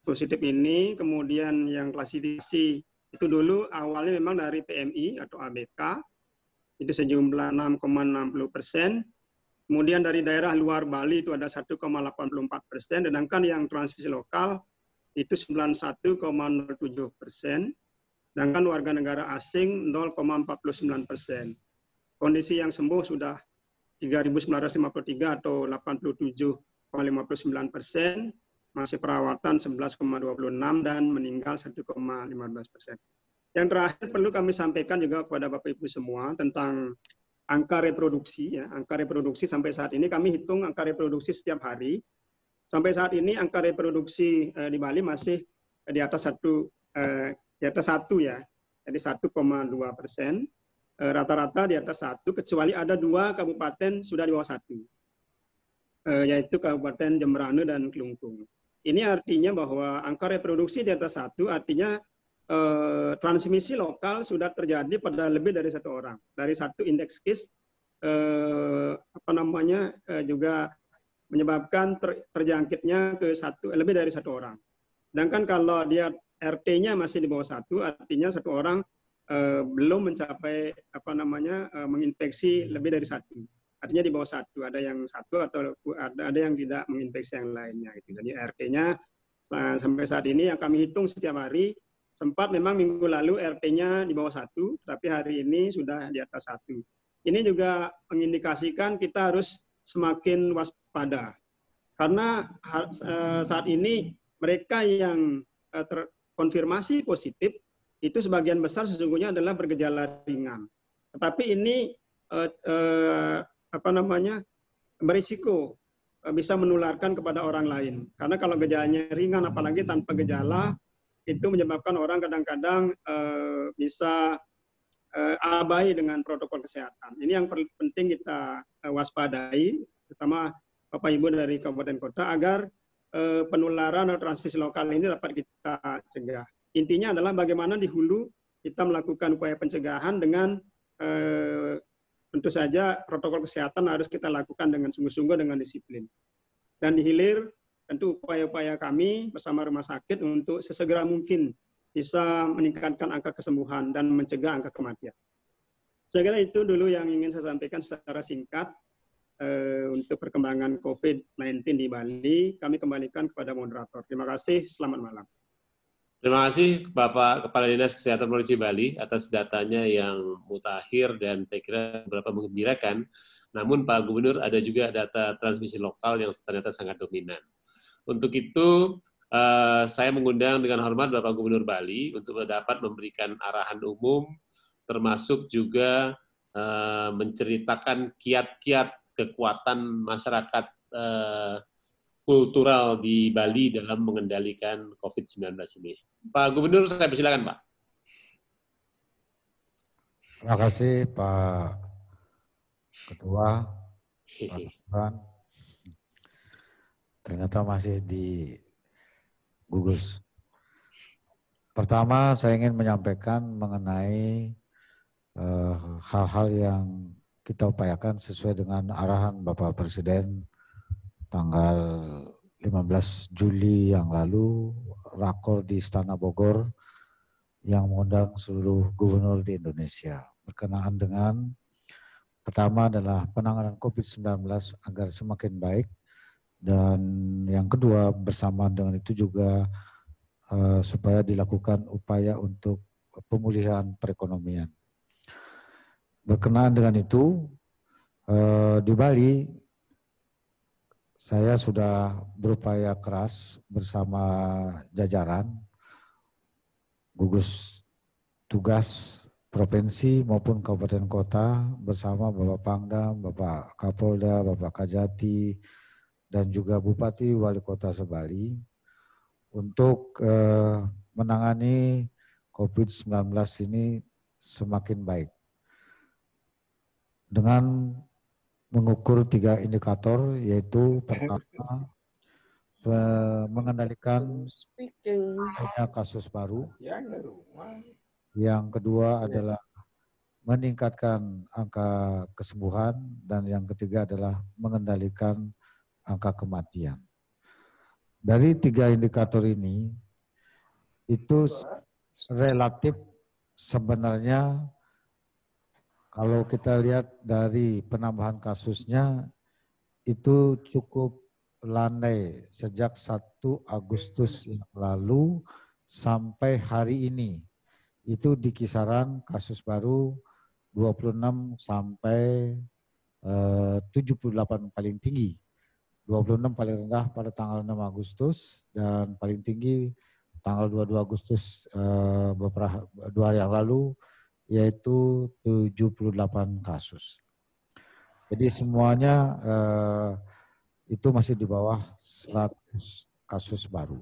positif ini, kemudian yang klasifikasi itu dulu awalnya memang dari PMI atau ABK, itu sejumlah 6,60%. Kemudian dari daerah luar Bali itu ada 1,84%, sedangkan yang transmisi lokal itu 91,07%, sedangkan warga negara asing 0,49%. Kondisi yang sembuh sudah 3.953 atau 87,59%, masih perawatan 11,26 dan meninggal 1,15%. Yang terakhir perlu kami sampaikan juga kepada Bapak Ibu semua tentang angka reproduksi. Ya. Angka reproduksi sampai saat ini kami hitung angka reproduksi setiap hari. Sampai saat ini angka reproduksi di Bali masih di atas satu ya, jadi 1,2%. Rata-rata di atas 1, kecuali ada 2 kabupaten sudah di bawah 1, yaitu Kabupaten Jemberane dan Kelungkung. Ini artinya bahwa angka reproduksi di atas 1 artinya transmisi lokal sudah terjadi pada lebih dari 1 orang. Dari 1 indeks case juga menyebabkan terjangkitnya ke lebih dari 1 orang. Sedangkan kalau dia RT-nya masih di bawah 1, artinya 1 orang belum mencapai menginfeksi lebih dari 1. Artinya di bawah 1, ada yang 1 atau ada yang tidak menginfeksi yang lainnya. Jadi RT-nya sampai saat ini yang kami hitung setiap hari, sempat memang minggu lalu RT-nya di bawah 1, tapi hari ini sudah di atas 1. Ini juga mengindikasikan kita harus semakin waspada. Karena saat ini mereka yang terkonfirmasi positif, itu sebagian besar sesungguhnya adalah bergejala ringan. Tetapi ini berisiko bisa menularkan kepada orang lain. Karena kalau gejalanya ringan, apalagi tanpa gejala, itu menyebabkan orang kadang-kadang bisa abai dengan protokol kesehatan. Ini yang penting kita waspadai, terutama Bapak Ibu dari kabupaten kota, agar penularan atau transmisi lokal ini dapat kita cegah. Intinya adalah bagaimana di hulu kita melakukan upaya pencegahan dengan tentu saja protokol kesehatan harus kita lakukan dengan sungguh-sungguh, dengan disiplin. Dan di hilir tentu upaya-upaya kami bersama rumah sakit untuk sesegera mungkin bisa meningkatkan angka kesembuhan dan mencegah angka kematian. Saya kira itu dulu yang ingin saya sampaikan secara singkat untuk perkembangan COVID-19 di Bali. Kami kembalikan kepada moderator. Terima kasih, selamat malam. Terima kasih Bapak Kepala Dinas Kesehatan Provinsi Bali atas datanya yang mutakhir dan saya kira beberapa menggembirakan. Namun Pak Gubernur, ada juga data transmisi lokal yang ternyata sangat dominan. Untuk itu saya mengundang dengan hormat Bapak Gubernur Bali untuk dapat memberikan arahan umum, termasuk juga menceritakan kiat-kiat kekuatan masyarakat kultural di Bali dalam mengendalikan COVID-19 ini. Pak Gubernur, saya persilakan, Pak. Terima kasih, Pak Ketua. Pak Tuhan. Ternyata masih di gugus. Pertama, saya ingin menyampaikan mengenai hal-hal yang kita upayakan sesuai dengan arahan Bapak Presiden tanggal 15 Juli yang lalu, rakor di Istana Bogor yang mengundang seluruh gubernur di Indonesia. Berkenaan dengan pertama adalah penanganan COVID-19 agar semakin baik, dan yang kedua bersamaan dengan itu juga supaya dilakukan upaya untuk pemulihan perekonomian. Berkenaan dengan itu, di Bali saya sudah berupaya keras bersama jajaran gugus tugas provinsi maupun kabupaten kota bersama Bapak Pangdam, Bapak Kapolda, Bapak Kajati, dan juga Bupati Wali Kota Sebali untuk menangani COVID-19 ini semakin baik. Dengan mengukur 3 indikator, yaitu pertama mengendalikan kasus baru, yang kedua adalah meningkatkan angka kesembuhan, dan yang ketiga adalah mengendalikan angka kematian. Dari 3 indikator ini, itu relatif sebenarnya kalau kita lihat dari penambahan kasusnya itu cukup landai sejak 1 Agustus yang lalu sampai hari ini. Itu di kisaran kasus baru 26 sampai 78 paling tinggi. 26 paling rendah pada tanggal 6 Agustus dan paling tinggi tanggal 22 Agustus beberapa 2 hari yang lalu, yaitu 78 kasus. Jadi semuanya itu masih di bawah 100 kasus baru.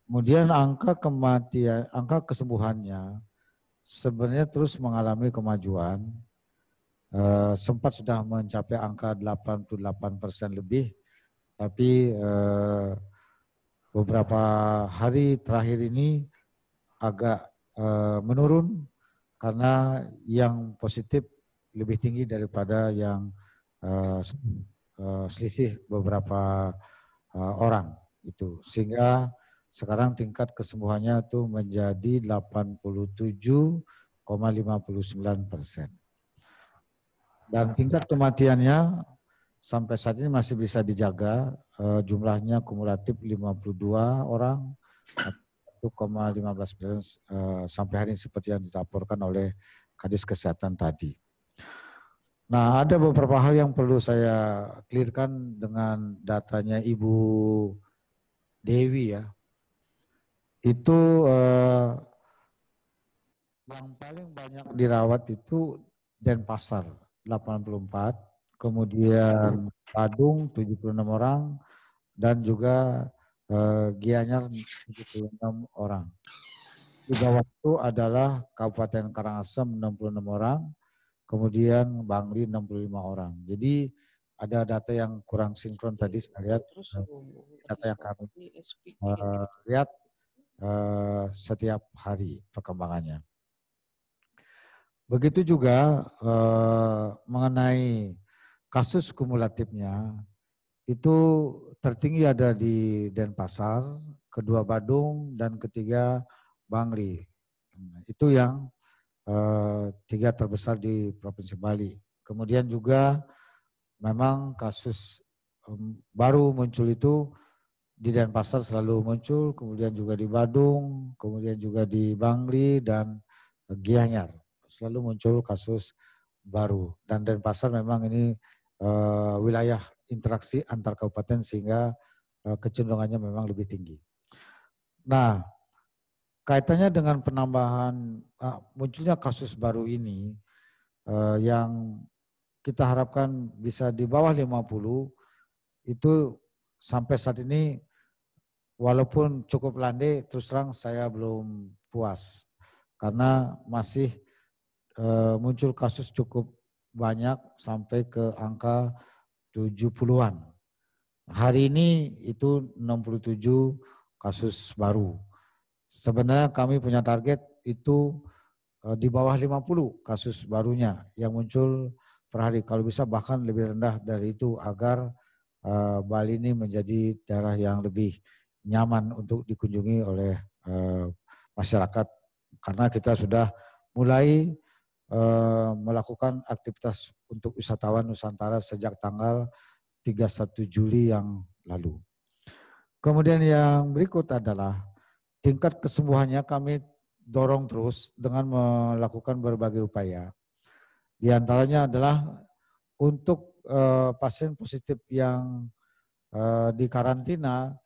Kemudian angka kematian, angka kesembuhannya sebenarnya terus mengalami kemajuan. Sempat sudah mencapai angka 88% lebih, tapi beberapa hari terakhir ini agak menurun karena yang positif lebih tinggi daripada yang selisih beberapa orang itu, sehingga sekarang tingkat kesembuhannya itu menjadi 87,59%. Dan tingkat kematiannya sampai saat ini masih bisa dijaga, jumlahnya kumulatif 52 orang, 1,15% sampai hari ini seperti yang dilaporkan oleh Kadis Kesehatan tadi. Nah, ada beberapa hal yang perlu saya clearkan dengan datanya Ibu Dewi ya. Itu yang paling banyak dirawat itu Denpasar 84, kemudian Badung 76 orang, dan juga Gianyar 76 orang. Di bawah itu adalah Kabupaten Karangasem 66 orang, kemudian Bangli 65 orang. Jadi ada data yang kurang sinkron tadi saya lihat, data yang kami lihat setiap hari perkembangannya. Begitu juga mengenai kasus kumulatifnya, itu tertinggi ada di Denpasar, kedua Badung, dan ketiga Bangli. Itu yang 3 terbesar di Provinsi Bali. Kemudian juga memang kasus baru muncul itu di Denpasar selalu muncul, kemudian juga di Badung, kemudian juga di Bangli dan Gianyar selalu muncul kasus baru. Dan Denpasar memang ini wilayah interaksi antar kabupaten sehingga kecenderungannya memang lebih tinggi. Nah, kaitannya dengan penambahan munculnya kasus baru ini yang kita harapkan bisa di bawah 50, itu sampai saat ini walaupun cukup landai, terus terang saya belum puas karena masih muncul kasus cukup banyak sampai ke angka 70-an. Hari ini itu 67 kasus baru. Sebenarnya kami punya target itu di bawah 50 kasus barunya yang muncul per hari. Kalau bisa bahkan lebih rendah dari itu agar Bali ini menjadi daerah yang lebih nyaman untuk dikunjungi oleh masyarakat, karena kita sudah mulai melakukan aktivitas untuk wisatawan Nusantara sejak tanggal 31 Juli yang lalu. Kemudian yang berikut adalah tingkat kesembuhannya kami dorong terus dengan melakukan berbagai upaya. Di antaranya adalah untuk pasien positif yang di karantina,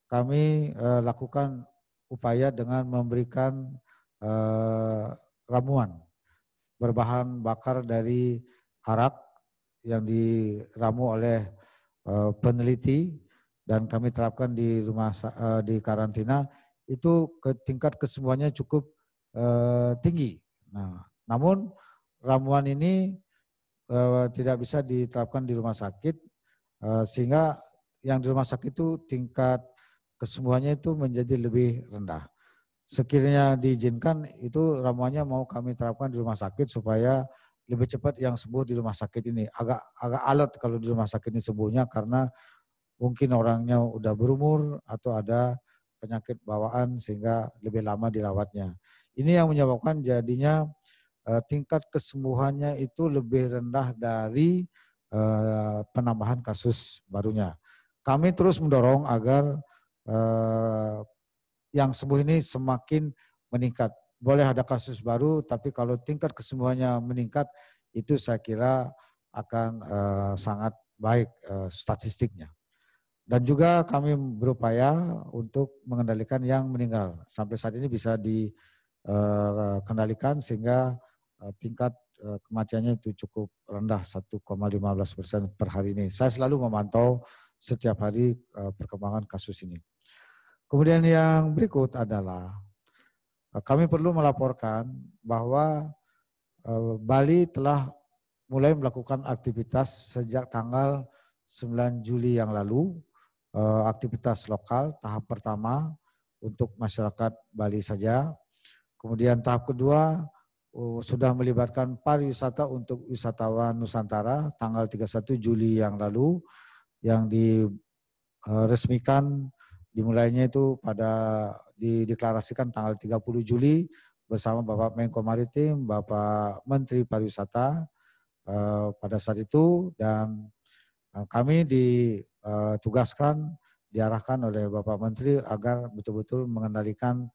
kami lakukan upaya dengan memberikan ramuan berbahan bakar dari arak yang diramu oleh peneliti dan kami terapkan di di karantina. Itu tingkat kesembuhannya cukup tinggi. Nah, namun ramuan ini tidak bisa diterapkan di rumah sakit, sehingga yang di rumah sakit itu tingkat kesembuhannya itu menjadi lebih rendah. Sekiranya diizinkan, itu ramuannya mau kami terapkan di rumah sakit supaya lebih cepat yang sembuh di rumah sakit ini. Agak alot kalau di rumah sakit ini sembuhnya, karena mungkin orangnya udah berumur atau ada penyakit bawaan sehingga lebih lama dirawatnya. Ini yang menyebabkan jadinya tingkat kesembuhannya itu lebih rendah dari penambahan kasus barunya. Kami terus mendorong agar yang sembuh ini semakin meningkat. Boleh ada kasus baru, tapi kalau tingkat kesembuhannya meningkat, itu saya kira akan sangat baik statistiknya. Dan juga kami berupaya untuk mengendalikan yang meninggal. Sampai saat ini bisa dikendalikan sehingga tingkat kematiannya itu cukup rendah, 1,15% per hari ini. Saya selalu memantau setiap hari perkembangan kasus ini. Kemudian yang berikut adalah kami perlu melaporkan bahwa Bali telah mulai melakukan aktivitas sejak tanggal 9 Juli yang lalu. Aktivitas lokal tahap pertama untuk masyarakat Bali saja. Kemudian tahap kedua sudah melibatkan pariwisata untuk wisatawan Nusantara tanggal 31 Juli yang lalu, yang diresmikan dimulainya itu dideklarasikan tanggal 30 Juli bersama Bapak Menko Maritim, Bapak Menteri Pariwisata pada saat itu, dan kami ditugaskan, diarahkan oleh Bapak Menteri agar betul-betul mengendalikan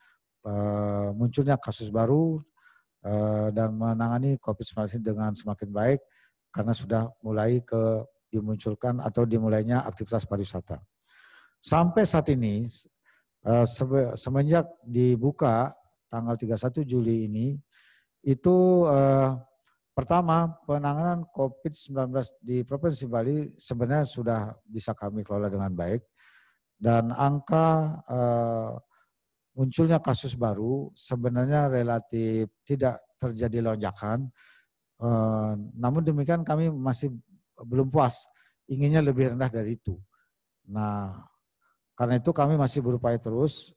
munculnya kasus baru dan menangani COVID-19 dengan semakin baik, karena sudah mulai dimunculkan atau dimulainya aktivitas pariwisata. Sampai saat ini, semenjak dibuka tanggal 31 Juli ini, itu pertama, penanganan COVID-19 di Provinsi Bali sebenarnya sudah bisa kami kelola dengan baik, dan angka munculnya kasus baru sebenarnya relatif tidak terjadi lonjakan. Namun demikian kami masih belum puas, inginnya lebih rendah dari itu. Nah, karena itu kami masih berupaya terus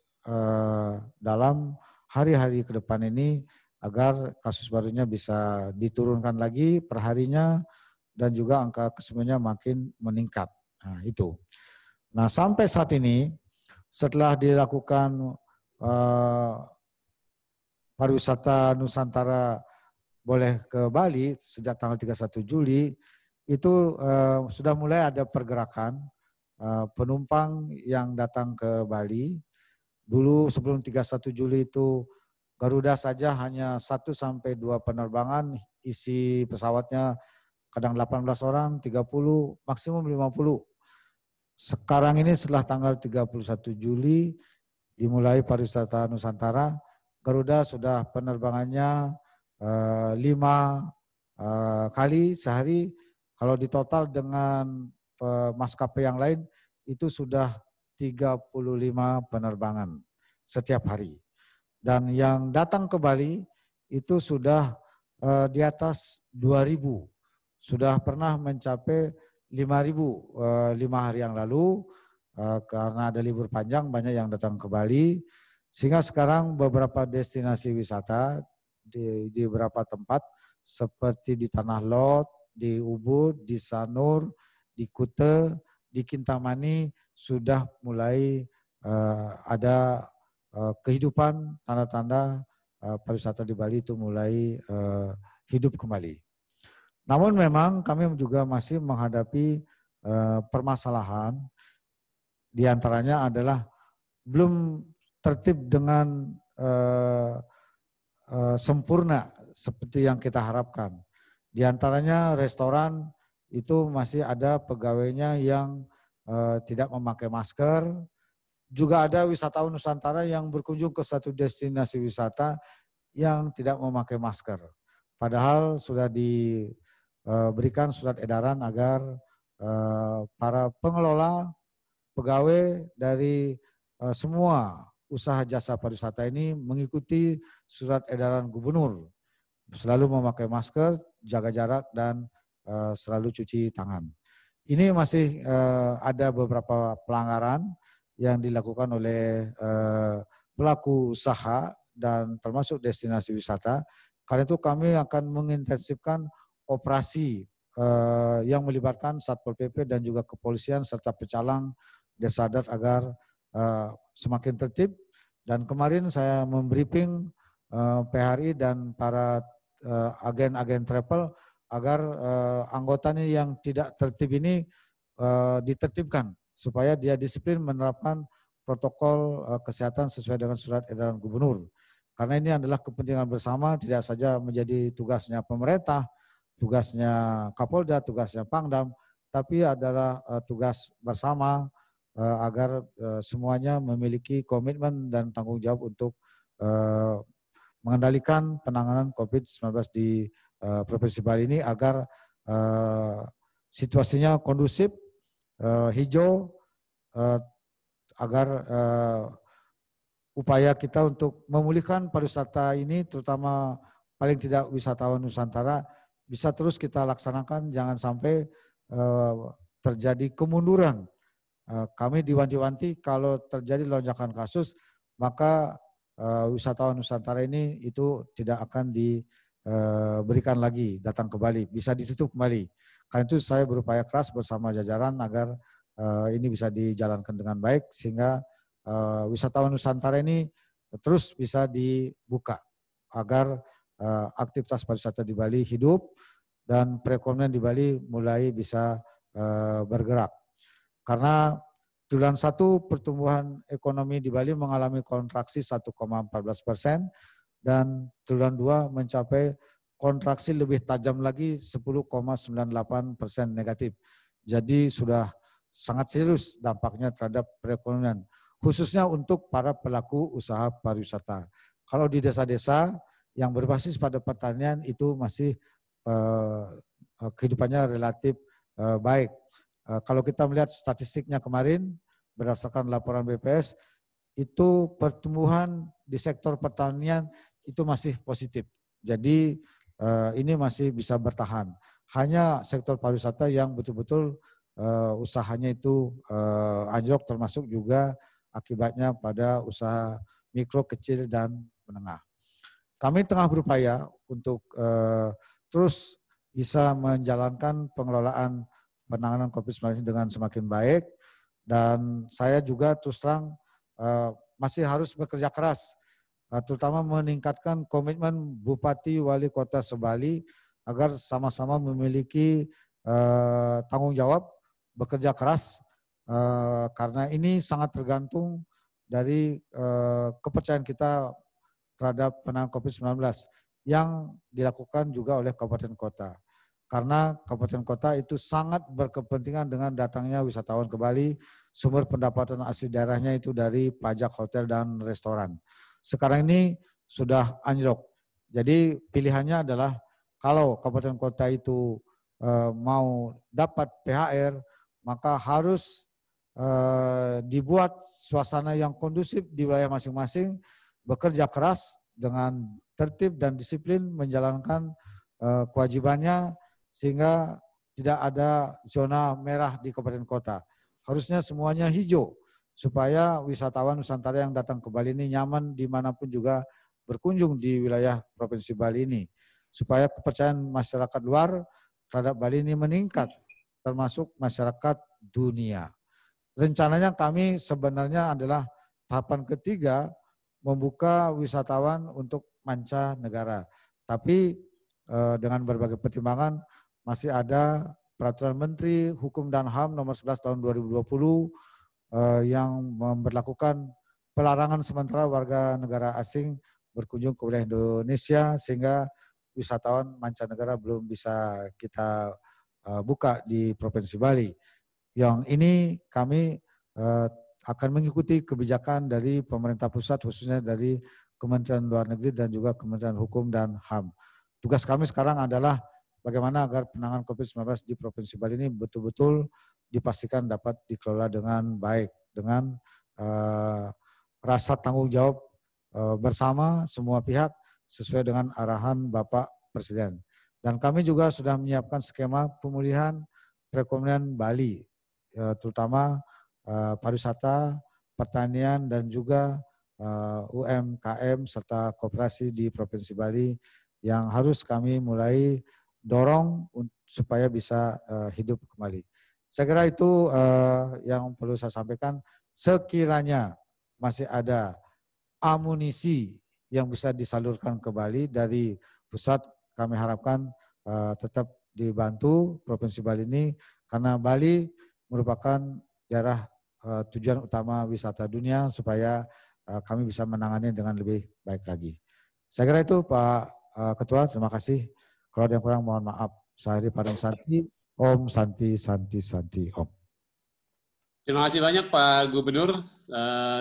dalam hari-hari ke depan ini agar kasus barunya bisa diturunkan lagi perharinya dan juga angka kesembuhannya makin meningkat. Nah, itu. Nah, sampai saat ini setelah dilakukan pariwisata Nusantara boleh ke Bali sejak tanggal 31 Juli, itu sudah mulai ada pergerakan penumpang yang datang ke Bali. Dulu sebelum 31 Juli itu Garuda saja hanya 1 sampai 2 penerbangan, isi pesawatnya kadang 18 orang, 30, maksimum 50. Sekarang ini setelah tanggal 31 Juli dimulai pariwisata Nusantara, Garuda sudah penerbangannya 5 kali sehari. Kalau ditotal dengan maskapai yang lain itu sudah 35 penerbangan setiap hari. Dan yang datang ke Bali itu sudah di atas 2.000. Sudah pernah mencapai 5.000 5 hari yang lalu, karena ada libur panjang banyak yang datang ke Bali. Sehingga sekarang beberapa destinasi wisata di beberapa tempat seperti di Tanah Lot, di Ubud, di Sanur, di Kute, di Kintamani sudah mulai ada kehidupan, tanda-tanda pariwisata di Bali itu mulai hidup kembali. Namun memang kami juga masih menghadapi permasalahan, diantaranya adalah belum tertib dengan sempurna seperti yang kita harapkan. Di antaranya restoran itu masih ada pegawainya yang tidak memakai masker. Juga ada wisatawan Nusantara yang berkunjung ke satu destinasi wisata yang tidak memakai masker. Padahal sudah diberikan surat edaran agar para pengelola, pegawai dari semua usaha jasa pariwisata ini mengikuti surat edaran gubernur. Selalu memakai masker, jaga jarak, dan selalu cuci tangan. Ini masih ada beberapa pelanggaran yang dilakukan oleh pelaku usaha dan termasuk destinasi wisata. Karena itu kami akan mengintensifkan operasi yang melibatkan Satpol PP dan juga kepolisian serta pecalang Desa Adat agar semakin tertib. Dan kemarin saya membriefing PHRI dan para agen-agen travel agar anggotanya yang tidak tertib ini ditertibkan supaya dia disiplin menerapkan protokol kesehatan sesuai dengan surat edaran gubernur. Karena ini adalah kepentingan bersama, tidak saja menjadi tugasnya pemerintah, tugasnya Kapolda, tugasnya Pangdam, tapi adalah tugas bersama agar semuanya memiliki komitmen dan tanggung jawab untuk mengendalikan penanganan COVID-19 di Provinsi Bali ini agar situasinya kondusif, hijau, agar upaya kita untuk memulihkan pariwisata ini, terutama paling tidak wisatawan Nusantara, bisa terus kita laksanakan, jangan sampai terjadi kemunduran. Kami diwanti-wanti kalau terjadi lonjakan kasus, maka wisatawan Nusantara ini itu tidak akan diberikan lagi datang ke Bali, bisa ditutup kembali. Karena itu saya berupaya keras bersama jajaran agar ini bisa dijalankan dengan baik sehingga wisatawan Nusantara ini terus bisa dibuka agar aktivitas pariwisata di Bali hidup dan perekonomian di Bali mulai bisa bergerak. Karena triwulan 1 pertumbuhan ekonomi di Bali mengalami kontraksi 1,14% dan triwulan 2 mencapai kontraksi lebih tajam lagi 10,98% negatif. Jadi sudah sangat serius dampaknya terhadap perekonomian, khususnya untuk para pelaku usaha pariwisata. Kalau di desa-desa yang berbasis pada pertanian itu masih kehidupannya relatif baik. Kalau kita melihat statistiknya kemarin, berdasarkan laporan BPS, itu pertumbuhan di sektor pertanian itu masih positif. Jadi ini masih bisa bertahan. Hanya sektor pariwisata yang betul-betul usahanya itu anjlok, termasuk juga akibatnya pada usaha mikro, kecil, dan menengah. Kami tengah berupaya untuk terus bisa menjalankan pengelolaan penanganan COVID-19 dengan semakin baik, dan saya juga terus terang masih harus bekerja keras, terutama meningkatkan komitmen Bupati Wali Kota Sebali agar sama-sama memiliki tanggung jawab, bekerja keras, karena ini sangat tergantung dari kepercayaan kita terhadap penanganan COVID-19 yang dilakukan juga oleh kabupaten kota. Karena kabupaten kota itu sangat berkepentingan dengan datangnya wisatawan ke Bali, sumber pendapatan asli daerahnya itu dari pajak hotel dan restoran. Sekarang ini sudah anjlok. Jadi pilihannya adalah kalau kabupaten kota itu mau dapat PHR, maka harus dibuat suasana yang kondusif di wilayah masing-masing, bekerja keras dengan tertib dan disiplin menjalankan kewajibannya, sehingga tidak ada zona merah di kabupaten kota. Harusnya semuanya hijau, supaya wisatawan Nusantara yang datang ke Bali ini nyaman dimanapun juga berkunjung di wilayah Provinsi Bali ini. Supaya kepercayaan masyarakat luar terhadap Bali ini meningkat, termasuk masyarakat dunia. Rencananya kami sebenarnya adalah tahapan ketiga membuka wisatawan untuk mancanegara. Tapi dengan berbagai pertimbangan masih ada Peraturan Menteri Hukum dan HAM nomor 11 tahun 2020 yang memberlakukan pelarangan sementara warga negara asing berkunjung ke wilayah Indonesia sehingga wisatawan mancanegara belum bisa kita buka di Provinsi Bali. Yang ini kami akan mengikuti kebijakan dari pemerintah pusat khususnya dari Kementerian Luar Negeri dan juga Kementerian Hukum dan HAM. Tugas kami sekarang adalah bagaimana agar penanganan COVID-19 di Provinsi Bali ini betul-betul dipastikan dapat dikelola dengan baik, dengan rasa tanggung jawab bersama semua pihak sesuai dengan arahan Bapak Presiden. Dan kami juga sudah menyiapkan skema pemulihan perekonomian Bali, terutama pariwisata, pertanian, dan juga UMKM serta koperasi di Provinsi Bali yang harus kami mulai dorong supaya bisa hidup kembali. Saya kira itu yang perlu saya sampaikan. Sekiranya masih ada amunisi yang bisa disalurkan ke Bali dari pusat, kami harapkan tetap dibantu Provinsi Bali ini karena Bali merupakan daerah tujuan utama wisata dunia supaya kami bisa menangani dengan lebih baik lagi. Saya kira itu Pak Ketua, terima kasih. Kalau ada yang kurang mohon maaf. Saya Padang Santi. Om Santi, Santi, Santi, Om. Terima kasih banyak Pak Gubernur.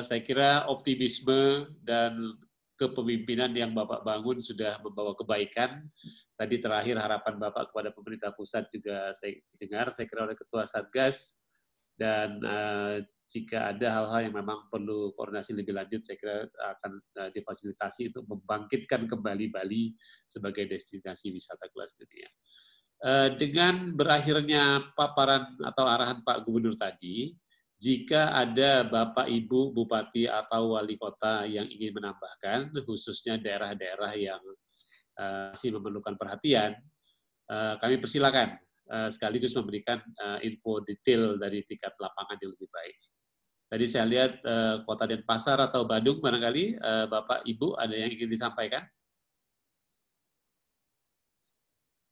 Saya kira optimisme dan kepemimpinan yang Bapak bangun sudah membawa kebaikan. Tadi terakhir harapan Bapak kepada pemerintah pusat juga saya dengar, saya kira oleh Ketua Satgas. Dan jika ada hal-hal yang memang perlu koordinasi lebih lanjut, saya kira akan difasilitasi untuk membangkitkan kembali Bali sebagai destinasi wisata kelas dunia. Dengan berakhirnya paparan atau arahan Pak Gubernur tadi, jika ada Bapak, Ibu, Bupati atau Wali Kota yang ingin menambahkan, khususnya daerah-daerah yang masih memerlukan perhatian, kami persilakan sekaligus memberikan info detail dari tingkat lapangan yang lebih baik. Tadi saya lihat Kota Denpasar atau Badung, barangkali Bapak, Ibu ada yang ingin disampaikan?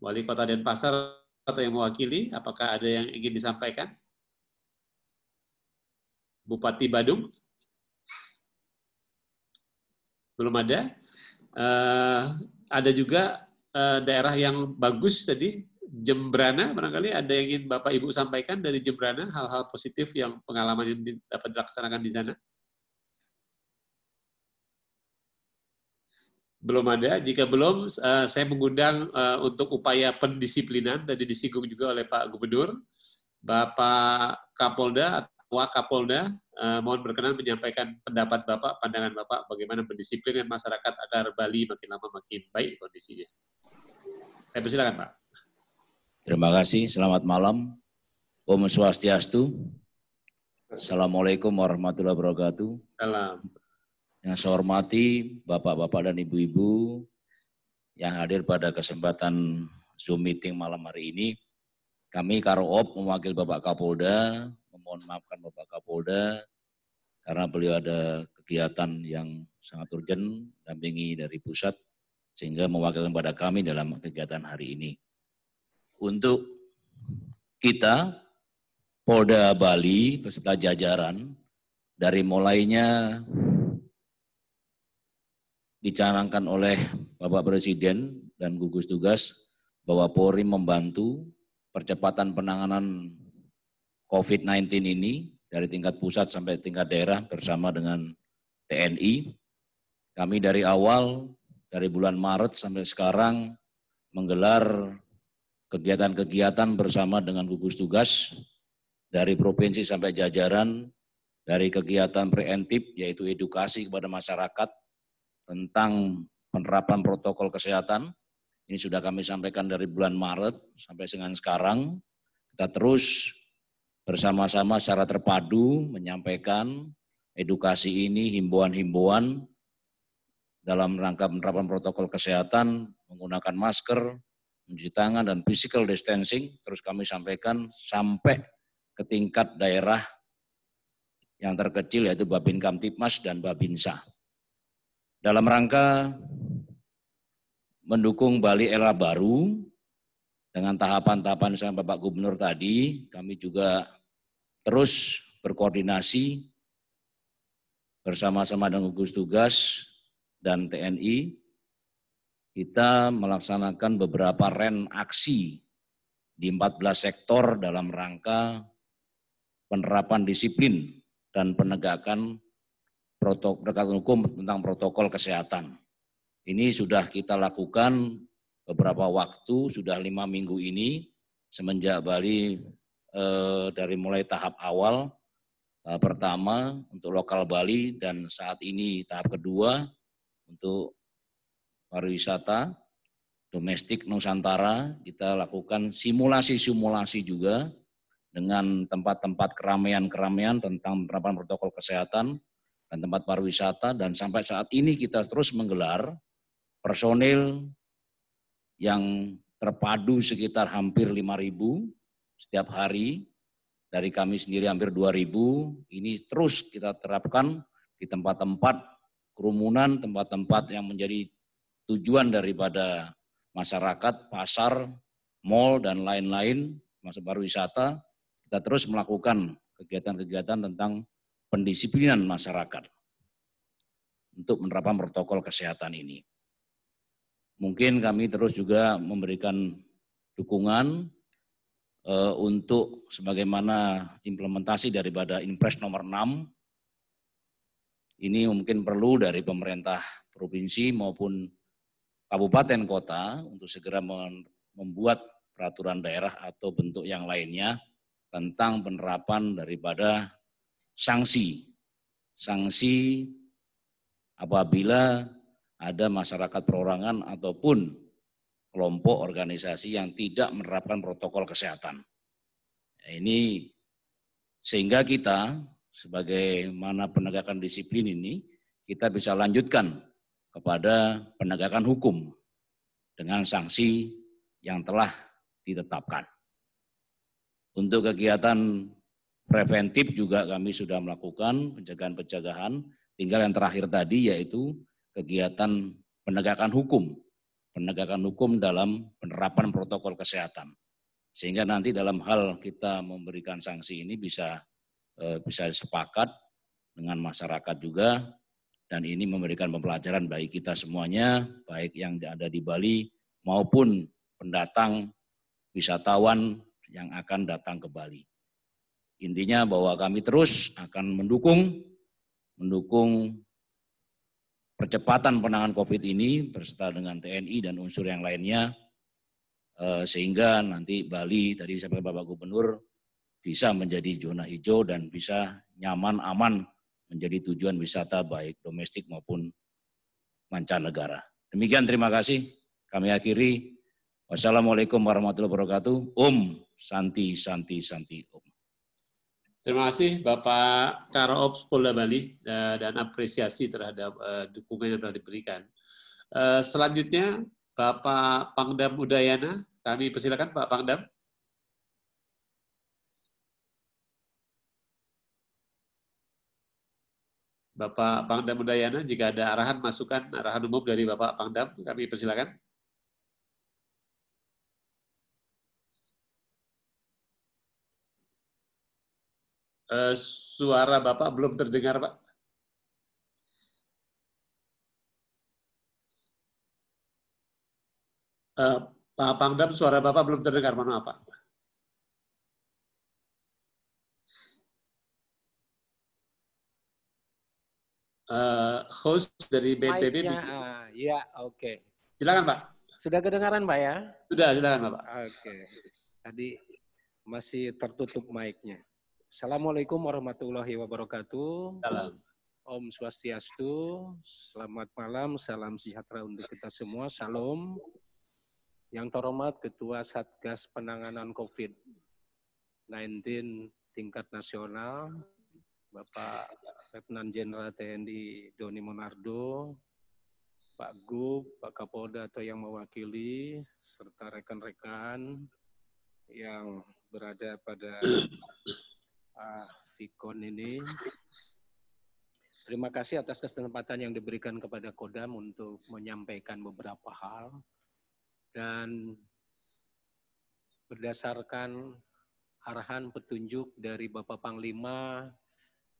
Wali Kota Denpasar atau yang mewakili, apakah ada yang ingin disampaikan? Bupati Badung? Belum ada. Ada juga daerah yang bagus tadi, Jembrana, barangkali ada yang ingin Bapak Ibu sampaikan dari Jembrana, hal-hal positif yang pengalaman yang dapat dilaksanakan di sana? Belum ada. Jika belum, saya mengundang untuk upaya pendisiplinan, tadi disinggung juga oleh Pak Gubernur, Bapak Kapolda atau Wakapolda, mohon berkenan menyampaikan pendapat Bapak, pandangan Bapak, bagaimana mendisiplinkan masyarakat agar Bali makin lama makin baik kondisinya. Saya persilakan Pak. Terima kasih, selamat malam. Om Swastiastu. Assalamualaikum warahmatullahi wabarakatuh. Salam. Yang saya hormati Bapak-Bapak dan Ibu-Ibu yang hadir pada kesempatan Zoom meeting malam hari ini. Kami Karoop mewakili Bapak Kapolda, memohon maafkan Bapak Kapolda karena beliau ada kegiatan yang sangat urgent, dampingi dari pusat, sehingga mewakilkan pada kami dalam kegiatan hari ini. Untuk kita, Polda Bali beserta jajaran, dari mulainya dicanangkan oleh Bapak Presiden dan gugus tugas bahwa Polri membantu percepatan penanganan COVID-19 ini dari tingkat pusat sampai tingkat daerah bersama dengan TNI. Kami dari awal, dari bulan Maret sampai sekarang menggelar kegiatan-kegiatan bersama dengan gugus tugas dari provinsi sampai jajaran, dari kegiatan preventif yaitu edukasi kepada masyarakat tentang penerapan protokol kesehatan. Ini sudah kami sampaikan dari bulan Maret sampai dengan sekarang. Kita terus bersama-sama secara terpadu menyampaikan edukasi ini, himbauan-himbauan dalam rangka penerapan protokol kesehatan, menggunakan masker, mencuci tangan, dan physical distancing, terus kami sampaikan sampai ke tingkat daerah yang terkecil, yaitu Babin Kamtipmas dan Babinsa. Dalam rangka mendukung Bali Era Baru, dengan tahapan-tahapan yang Bapak Gubernur tadi, kami juga terus berkoordinasi bersama-sama dengan gugus tugas dan TNI, kita melaksanakan beberapa ren aksi di 14 sektor dalam rangka penerapan disiplin dan penegakan protokol hukum tentang protokol kesehatan. Ini sudah kita lakukan beberapa waktu, sudah 5 minggu ini, semenjak Bali dari mulai tahap awal, pertama untuk lokal Bali, dan saat ini tahap kedua untuk pariwisata domestik Nusantara. Kita lakukan simulasi-simulasi juga dengan tempat-tempat keramaian-keramaian tentang penerapan protokol kesehatan dan tempat pariwisata, dan sampai saat ini kita terus menggelar personil yang terpadu sekitar hampir 5.000 setiap hari, dari kami sendiri hampir 2.000, ini terus kita terapkan di tempat-tempat kerumunan, tempat-tempat yang menjadi tujuan daripada masyarakat, pasar, mal, dan lain-lain, masuk pariwisata. Kita terus melakukan kegiatan-kegiatan tentang pendisiplinan masyarakat untuk menerapkan protokol kesehatan ini. Mungkin kami terus juga memberikan dukungan untuk sebagaimana implementasi daripada Impres nomor 6. Ini mungkin perlu dari pemerintah provinsi maupun kabupaten kota untuk segera membuat peraturan daerah atau bentuk yang lainnya tentang penerapan daripada sanksi apabila ada masyarakat perorangan ataupun kelompok organisasi yang tidak menerapkan protokol kesehatan. Ini sehingga kita sebagaimana penegakan disiplin ini, kita bisa lanjutkan kepada penegakan hukum dengan sanksi yang telah ditetapkan. Untuk kegiatan preventif juga kami sudah melakukan pencegahan-pencegahan. Tinggal yang terakhir tadi yaitu kegiatan penegakan hukum dalam penerapan protokol kesehatan. Sehingga nanti dalam hal kita memberikan sanksi ini bisa sepakat dengan masyarakat juga, dan ini memberikan pembelajaran bagi kita semuanya, baik yang ada di Bali maupun pendatang wisatawan yang akan datang ke Bali. Intinya bahwa kami terus akan mendukung percepatan penanganan COVID ini beserta dengan TNI dan unsur yang lainnya, sehingga nanti Bali, tadi disampaikan Bapak Gubernur, bisa menjadi zona hijau dan bisa nyaman, aman menjadi tujuan wisata baik domestik maupun mancanegara. Demikian, terima kasih. Kami akhiri. Wassalamualaikum warahmatullahi wabarakatuh. Om Santi Santi Santi Om. Terima kasih Bapak Karops Polda Bali dan apresiasi terhadap dukungan yang telah diberikan. Selanjutnya Bapak Pangdam Udayana, kami persilakan Pak Pangdam. Bapak Pangdam Udayana, jika ada arahan masukan, arahan umum dari Bapak Pangdam, kami persilakan. Suara Bapak belum terdengar, Pak. Pak Pangdam, suara Bapak belum terdengar, mohon maaf, Pak. Host dari BNPB. Ya, oke. Silakan, Pak. Sudah kedengaran, Pak ya? Sudah, silakan, Bapak. Oke. Tadi masih tertutup mic-nya. Assalamualaikum warahmatullahi wabarakatuh. Salam. Om Swastiastu. Selamat malam, salam sejahtera untuk kita semua. Salam. Yang terhormat Ketua Satgas Penanganan COVID-19 tingkat nasional, Bapak Letnan Jenderal TNI Doni Monardo, Pak Gub, Pak Kapolda atau yang mewakili, serta rekan-rekan yang berada pada Vicon ini. Terima kasih atas kesempatan yang diberikan kepada Kodam untuk menyampaikan beberapa hal. Dan berdasarkan arahan petunjuk dari Bapak Panglima,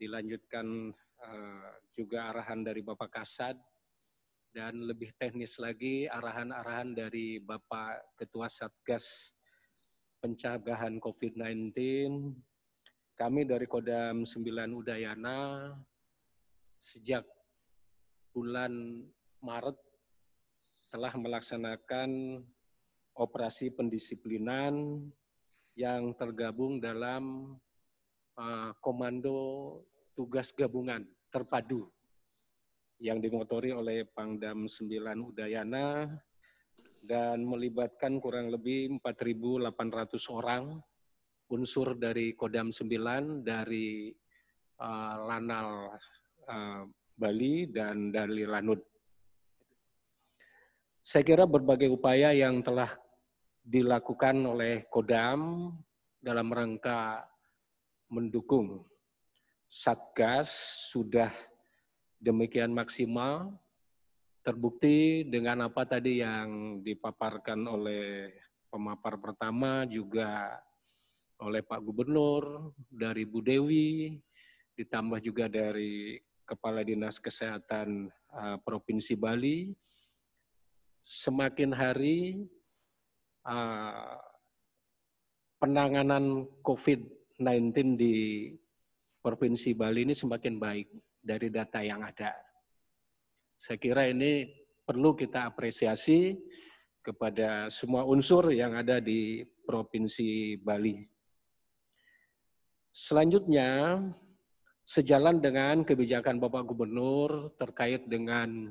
dilanjutkan juga arahan dari Bapak Kasad, dan lebih teknis lagi arahan-arahan dari Bapak Ketua Satgas Pencegahan COVID-19, kami dari Kodam 9 Udayana sejak bulan Maret telah melaksanakan operasi pendisiplinan yang tergabung dalam Komando Tugas Gabungan Terpadu yang dimotori oleh Pangdam 9 Udayana dan melibatkan kurang lebih 4.800 orang unsur dari Kodam 9, dari Lanal Bali dan dari Lanut. Saya kira berbagai upaya yang telah dilakukan oleh Kodam dalam rangka mendukung Satgas sudah demikian maksimal, terbukti dengan apa tadi yang dipaparkan oleh pemapar pertama, juga oleh Pak Gubernur, dari Bu Dewi, ditambah juga dari Kepala Dinas Kesehatan Provinsi Bali. Semakin hari penanganan COVID-19 di Provinsi Bali ini semakin baik dari data yang ada. Saya kira ini perlu kita apresiasi kepada semua unsur yang ada di Provinsi Bali. Selanjutnya, sejalan dengan kebijakan Bapak Gubernur terkait dengan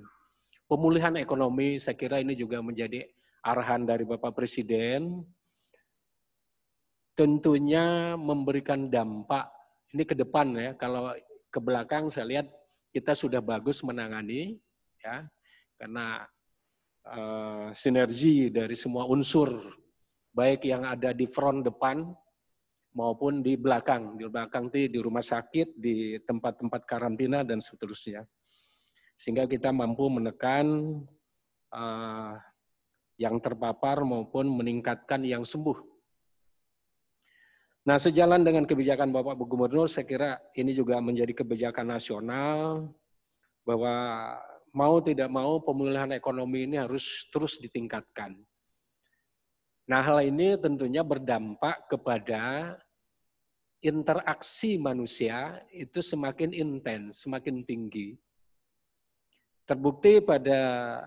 pemulihan ekonomi, saya kira ini juga menjadi arahan dari Bapak Presiden, tentunya memberikan dampak, ini ke depan ya, kalau ke belakang saya lihat kita sudah bagus menangani, ya, karena sinergi dari semua unsur, baik yang ada di front depan maupun di belakang itu di rumah sakit, di tempat-tempat karantina dan seterusnya, sehingga kita mampu menekan yang terpapar maupun meningkatkan yang sembuh. Nah, sejalan dengan kebijakan Bapak Gubernur, saya kira ini juga menjadi kebijakan nasional bahwa mau tidak mau pemulihan ekonomi ini harus terus ditingkatkan. Nah, hal ini tentunya berdampak kepada interaksi manusia itu semakin intens, semakin tinggi. Terbukti pada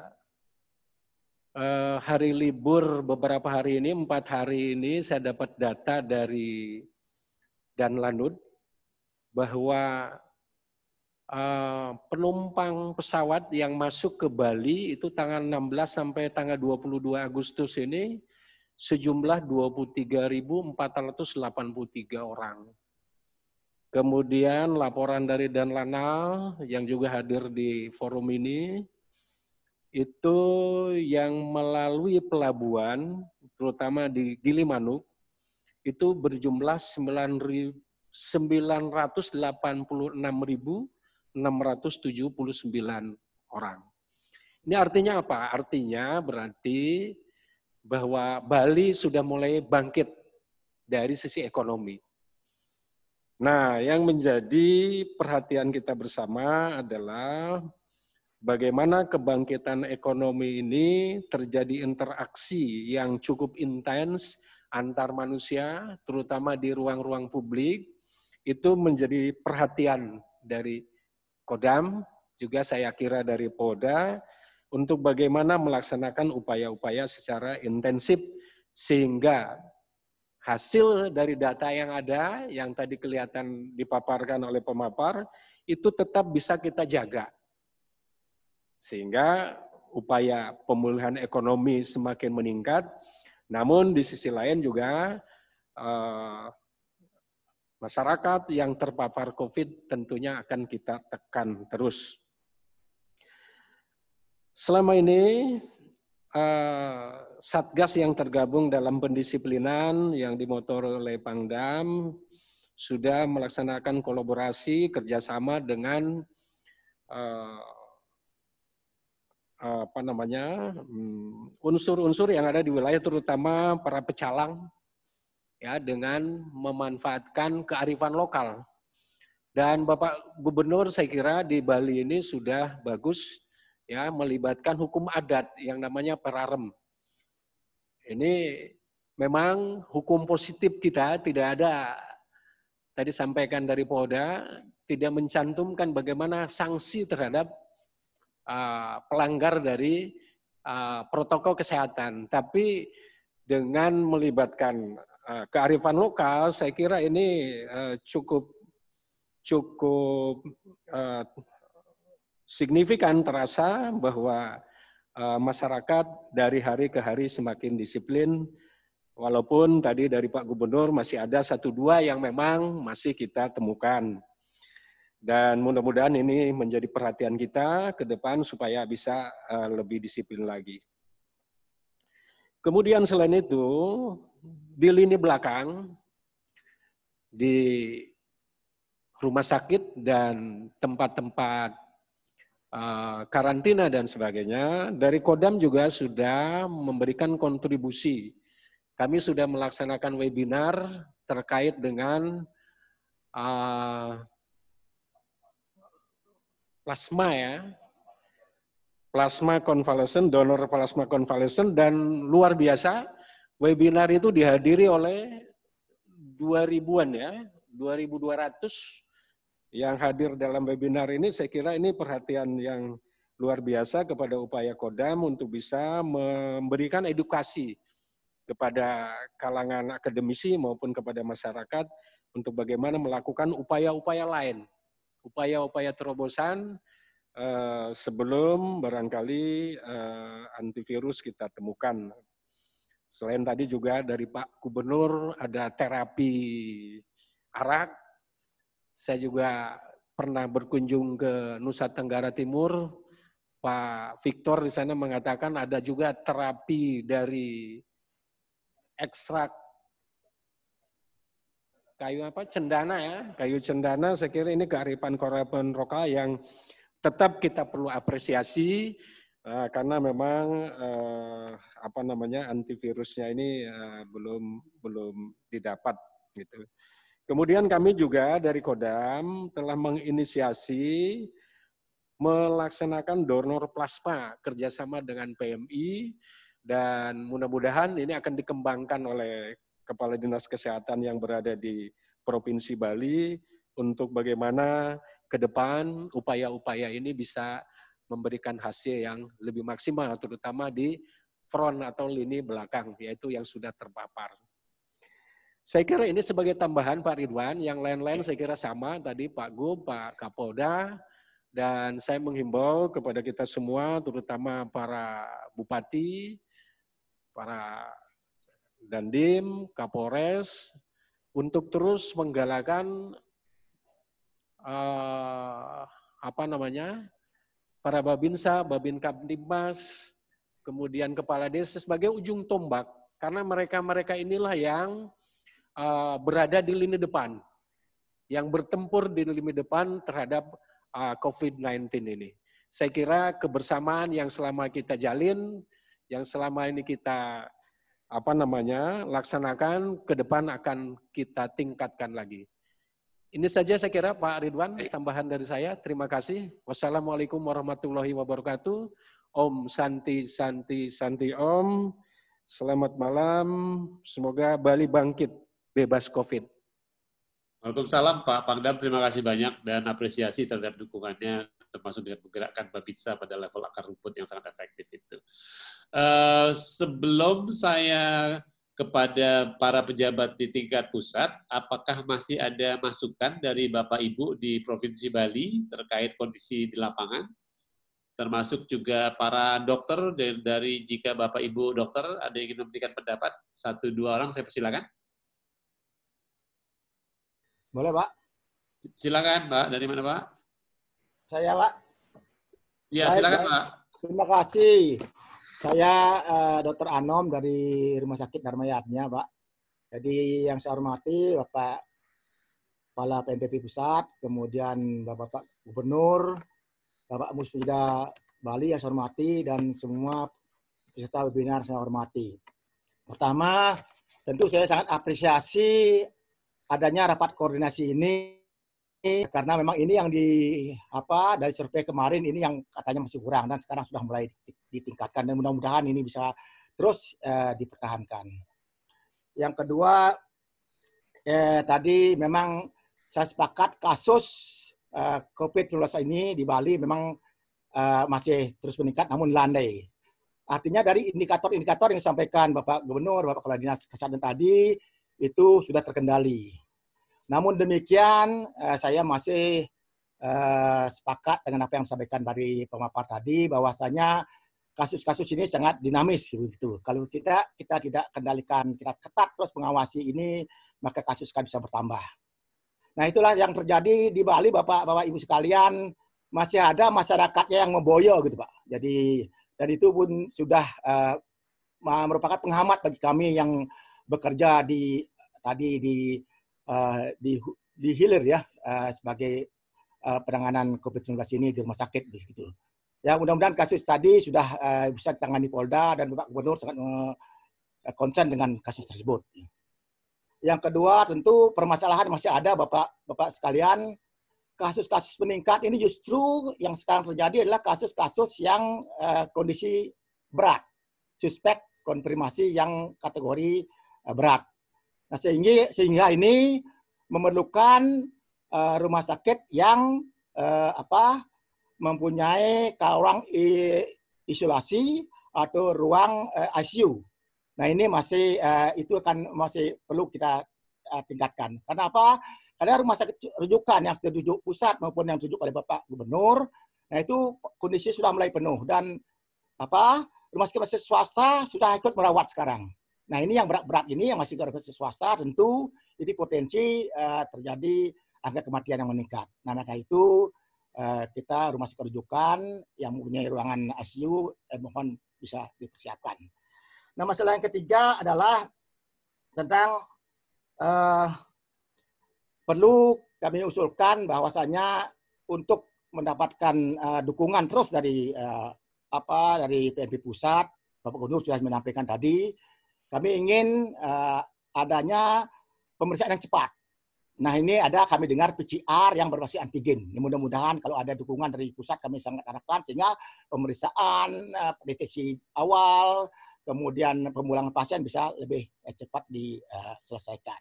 hari libur beberapa hari ini, 4 hari ini saya dapat data dari Danlanut bahwa penumpang pesawat yang masuk ke Bali itu tanggal 16 sampai tanggal 22 Agustus ini sejumlah 23.483 orang. Kemudian laporan dari Danlanal yang juga hadir di forum ini, itu yang melalui pelabuhan, terutama di Gilimanuk, itu berjumlah 986.679 orang. Ini artinya apa? Artinya berarti bahwa Bali sudah mulai bangkit dari sisi ekonomi. Nah, yang menjadi perhatian kita bersama adalah bagaimana kebangkitan ekonomi ini terjadi interaksi yang cukup intens antar manusia, terutama di ruang-ruang publik, itu menjadi perhatian dari Kodam, juga saya kira dari Polda, untuk bagaimana melaksanakan upaya-upaya secara intensif, sehingga hasil dari data yang ada, yang tadi kelihatan dipaparkan oleh pemapar, itu tetap bisa kita jaga. Sehingga upaya pemulihan ekonomi semakin meningkat, namun di sisi lain juga masyarakat yang terpapar COVID tentunya akan kita tekan terus. Selama ini Satgas yang tergabung dalam pendisiplinan yang dimotor oleh Pangdam sudah melaksanakan kolaborasi kerjasama dengan unsur-unsur yang ada di wilayah, terutama para pecalang, ya, dengan memanfaatkan kearifan lokal. Dan Bapak Gubernur saya kira di Bali ini sudah bagus, ya, melibatkan hukum adat yang namanya perarem. Ini memang hukum positif kita tidak ada, tadi sampaikan dari Polda, tidak mencantumkan bagaimana sanksi terhadap pelanggar dari protokol kesehatan. Tapi dengan melibatkan kearifan lokal, saya kira ini cukup signifikan terasa bahwa masyarakat dari hari ke hari semakin disiplin, walaupun tadi dari Pak Gubernur masih ada 1-2 yang memang masih kita temukan. Dan mudah-mudahan ini menjadi perhatian kita ke depan supaya bisa lebih disiplin lagi. Kemudian selain itu, di lini belakang, di rumah sakit dan tempat-tempat karantina dan sebagainya, dari Kodam juga sudah memberikan kontribusi. Kami sudah melaksanakan webinar terkait dengan plasma, ya, plasma convalescent, donor plasma convalescent, dan luar biasa webinar itu dihadiri oleh 2.000-an, ya, 2.200 yang hadir dalam webinar ini. Saya kira ini perhatian yang luar biasa kepada upaya Kodam untuk bisa memberikan edukasi kepada kalangan akademisi maupun kepada masyarakat untuk bagaimana melakukan upaya-upaya lain, upaya-upaya terobosan sebelum barangkali antivirus kita temukan. Selain tadi juga dari Pak Gubernur ada terapi arak. Saya juga pernah berkunjung ke Nusa Tenggara Timur. Pak Victor di sana mengatakan ada juga terapi dari ekstrak kayu cendana, ya, kayu cendana. Saya kira ini kearifan lokal yang tetap kita perlu apresiasi karena memang antivirusnya ini belum didapat gitu. Kemudian kami juga dari Kodam telah menginisiasi melaksanakan donor plasma kerjasama dengan PMI, dan mudah-mudahan ini akan dikembangkan oleh Kepala Dinas Kesehatan yang berada di Provinsi Bali untuk bagaimana ke depan upaya-upaya ini bisa memberikan hasil yang lebih maksimal, terutama di front atau lini belakang, yaitu yang sudah terpapar. Saya kira ini sebagai tambahan Pak Ridwan, yang lain-lain saya kira sama tadi Pak Gub, Pak Kapolda, dan saya menghimbau kepada kita semua, terutama para bupati, para Dandim, Kapolres, untuk terus menggalakkan para Babinsa, Babin Kapdibmas, kemudian Kepala Desa sebagai ujung tombak, karena mereka-mereka inilah yang berada di lini depan, yang bertempur di lini depan terhadap COVID-19 ini. Saya kira kebersamaan yang selama kita jalin, yang selama ini kita laksanakan, ke depan akan kita tingkatkan lagi. Ini saja saya kira Pak Ridwan, tambahan dari saya. Terima kasih. Wassalamualaikum warahmatullahi wabarakatuh. Om Santi Santi Santi Om. Selamat malam. Semoga Bali bangkit bebas COVID. Waalaikumsalam Pak Pangdam, terima kasih banyak dan apresiasi terhadap dukungannya, termasuk dengan menggerakkan Babinsa pada level akar rumput yang sangat efektif itu. Sebelum saya kepada para pejabat di tingkat pusat, apakah masih ada masukan dari Bapak Ibu di Provinsi Bali terkait kondisi di lapangan? Termasuk juga para dokter, dari jika Bapak Ibu dokter ada yang ingin memberikan pendapat, 1-2 orang saya persilakan. Boleh, Pak? Silakan, Pak. Dari mana, Pak? Saya, Pak. Ya, silakan, Pak. Terima kasih. Saya Dr. Anom dari Rumah Sakit Dharma Yatnya, Pak. Jadi yang saya hormati Bapak Kepala PNPP Pusat, kemudian Bapak Gubernur, Bapak Musbida Bali yang saya hormati, dan semua peserta webinar saya hormati. Pertama, tentu saya sangat apresiasi adanya rapat koordinasi ini, karena memang ini yang dari survei kemarin ini yang katanya masih kurang, dan sekarang sudah mulai ditingkatkan, dan mudah-mudahan ini bisa terus dipertahankan. Yang kedua, tadi memang saya sepakat kasus COVID-19 ini di Bali memang masih terus meningkat, namun landai. Artinya dari indikator-indikator yang disampaikan Bapak Gubernur, Bapak Kepala Dinas Kesehatan tadi, itu sudah terkendali. Namun demikian, saya masih sepakat dengan apa yang disampaikan dari pemapar tadi, bahwasanya kasus-kasus ini sangat dinamis gitu. Kalau kita tidak kendalikan, kita ketat terus mengawasi ini, maka kasus akan bisa bertambah. Nah, itulah yang terjadi di Bali, Bapak Ibu sekalian, masih ada masyarakatnya yang memboyo gitu, Pak. Jadi, dan itu pun sudah merupakan penghambat bagi kami yang bekerja di hilir ya, sebagai penanganan COVID-19 ini di rumah sakit begitu. Ya, mudah-mudahan kasus tadi sudah bisa ditangani Polda, dan Bapak Gubernur sangat concern dengan kasus tersebut. Yang kedua, tentu permasalahan masih ada, Bapak sekalian. Kasus-kasus meningkat ini justru yang sekarang terjadi adalah kasus-kasus yang kondisi berat, suspek konfirmasi yang kategori berat. Nah, sehingga ini memerlukan rumah sakit yang mempunyai ruang isolasi atau ruang ICU. Nah, ini masih masih perlu kita tingkatkan. Karena apa? Karena rumah sakit rujukan yang sudah dirujuk pusat maupun yang dirujuk oleh Bapak Gubernur, nah itu kondisi sudah mulai penuh, dan rumah sakit swasta sudah ikut merawat sekarang. Nah, ini yang berat-berat ini yang masih rumah sakit swasta, tentu ini potensi terjadi angka kematian yang meningkat. Nah, maka itu kita rumah sakit rujukan yang mempunyai ruangan ICU mohon bisa dipersiapkan. Nah, masalah yang ketiga adalah tentang perlu kami usulkan bahwasanya untuk mendapatkan dukungan terus dari PNP Pusat, Bapak Gubernur sudah menyampaikan tadi, kami ingin adanya pemeriksaan yang cepat. Nah, ini kami dengar PCR yang berbasis antigen. Mudah-mudahan kalau ada dukungan dari pusat kami sangat harapkan, sehingga pemeriksaan, deteksi awal, kemudian pemulangan pasien bisa lebih cepat diselesaikan.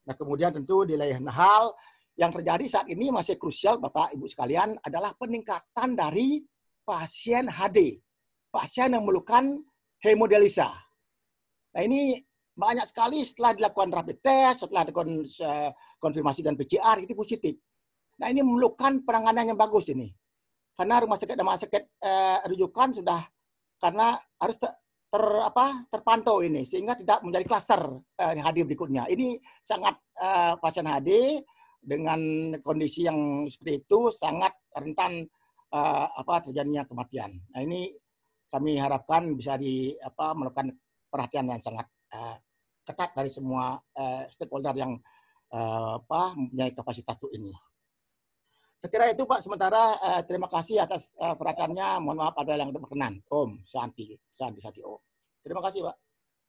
Nah, kemudian tentu di lain hal yang terjadi saat ini masih krusial, Bapak Ibu sekalian, adalah peningkatan dari pasien HD, pasien yang memerlukan hemodialisa. Nah, ini banyak sekali setelah dilakukan rapid test, setelah dilakukan konfirmasi dan PCR, itu positif. Nah, ini memerlukan penanganan yang bagus ini. Karena rumah sakit rujukan sudah, karena harus terpantau ini, sehingga tidak menjadi klaster HD berikutnya. Ini sangat pasien HD dengan kondisi yang seperti itu sangat rentan terjadinya kematian. Nah, ini kami harapkan bisa melakukan perhatian yang sangat ketat dari semua stakeholder yang mempunyai kapasitas untuk ini. Sekira itu, Pak, sementara terima kasih atas perhatiannya. Mohon maaf ada yang berkenan. Om Santi Om. Terima kasih, Pak.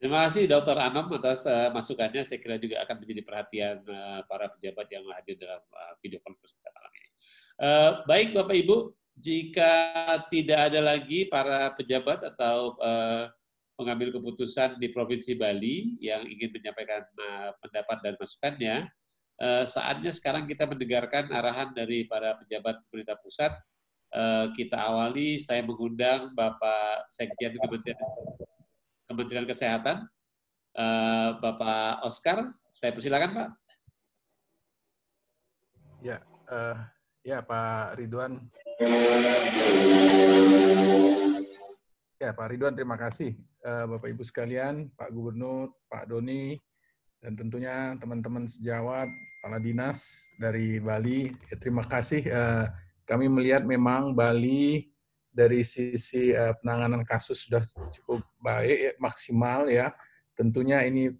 Terima kasih Dr. Anom atas masukannya. Saya kira juga akan menjadi perhatian para pejabat yang hadir dalam video conference kita malam ini. Baik Bapak Ibu, jika tidak ada lagi para pejabat atau pengambil keputusan di Provinsi Bali yang ingin menyampaikan pendapat dan masukannya, saatnya sekarang kita mendengarkan arahan dari para pejabat pemerintah pusat. Kita awali, saya mengundang Bapak Sekjen Kementerian Kesehatan, Bapak Oscar. Saya persilakan, Pak. Ya, Pak Ridwan. Ya, Pak Ridwan, terima kasih. Bapak Ibu sekalian, Pak Gubernur, Pak Doni, dan tentunya teman-teman sejawat Kepala Dinas dari Bali. Ya, terima kasih. Kami melihat memang Bali dari sisi penanganan kasus sudah cukup baik, maksimal ya. Tentunya ini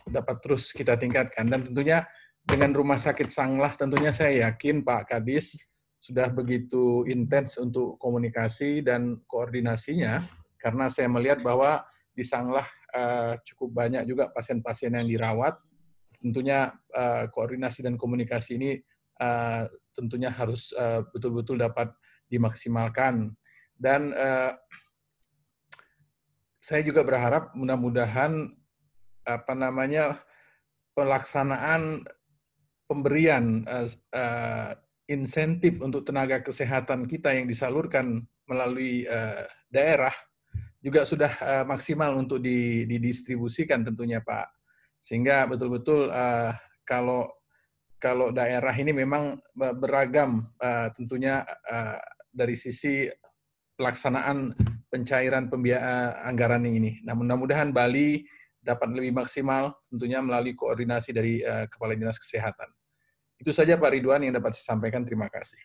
dapat terus kita tingkatkan, dan tentunya dengan Rumah Sakit Sanglah tentunya saya yakin Pak Kadis sudah begitu intens untuk komunikasi dan koordinasinya, karena saya melihat bahwa di Sanglah cukup banyak juga pasien-pasien yang dirawat. Tentunya koordinasi dan komunikasi ini tentunya harus betul-betul dapat dimaksimalkan. Dan saya juga berharap mudah-mudahan pelaksanaan pemberian insentif untuk tenaga kesehatan kita yang disalurkan melalui daerah juga sudah maksimal untuk didistribusikan tentunya Pak. Sehingga betul-betul kalau daerah ini memang beragam tentunya dari sisi pelaksanaan pencairan anggaran ini. Nah, mudah-mudahan Bali dapat lebih maksimal tentunya melalui koordinasi dari Kepala Dinas Kesehatan. Itu saja Pak Ridwan yang dapat saya sampaikan. Terima kasih.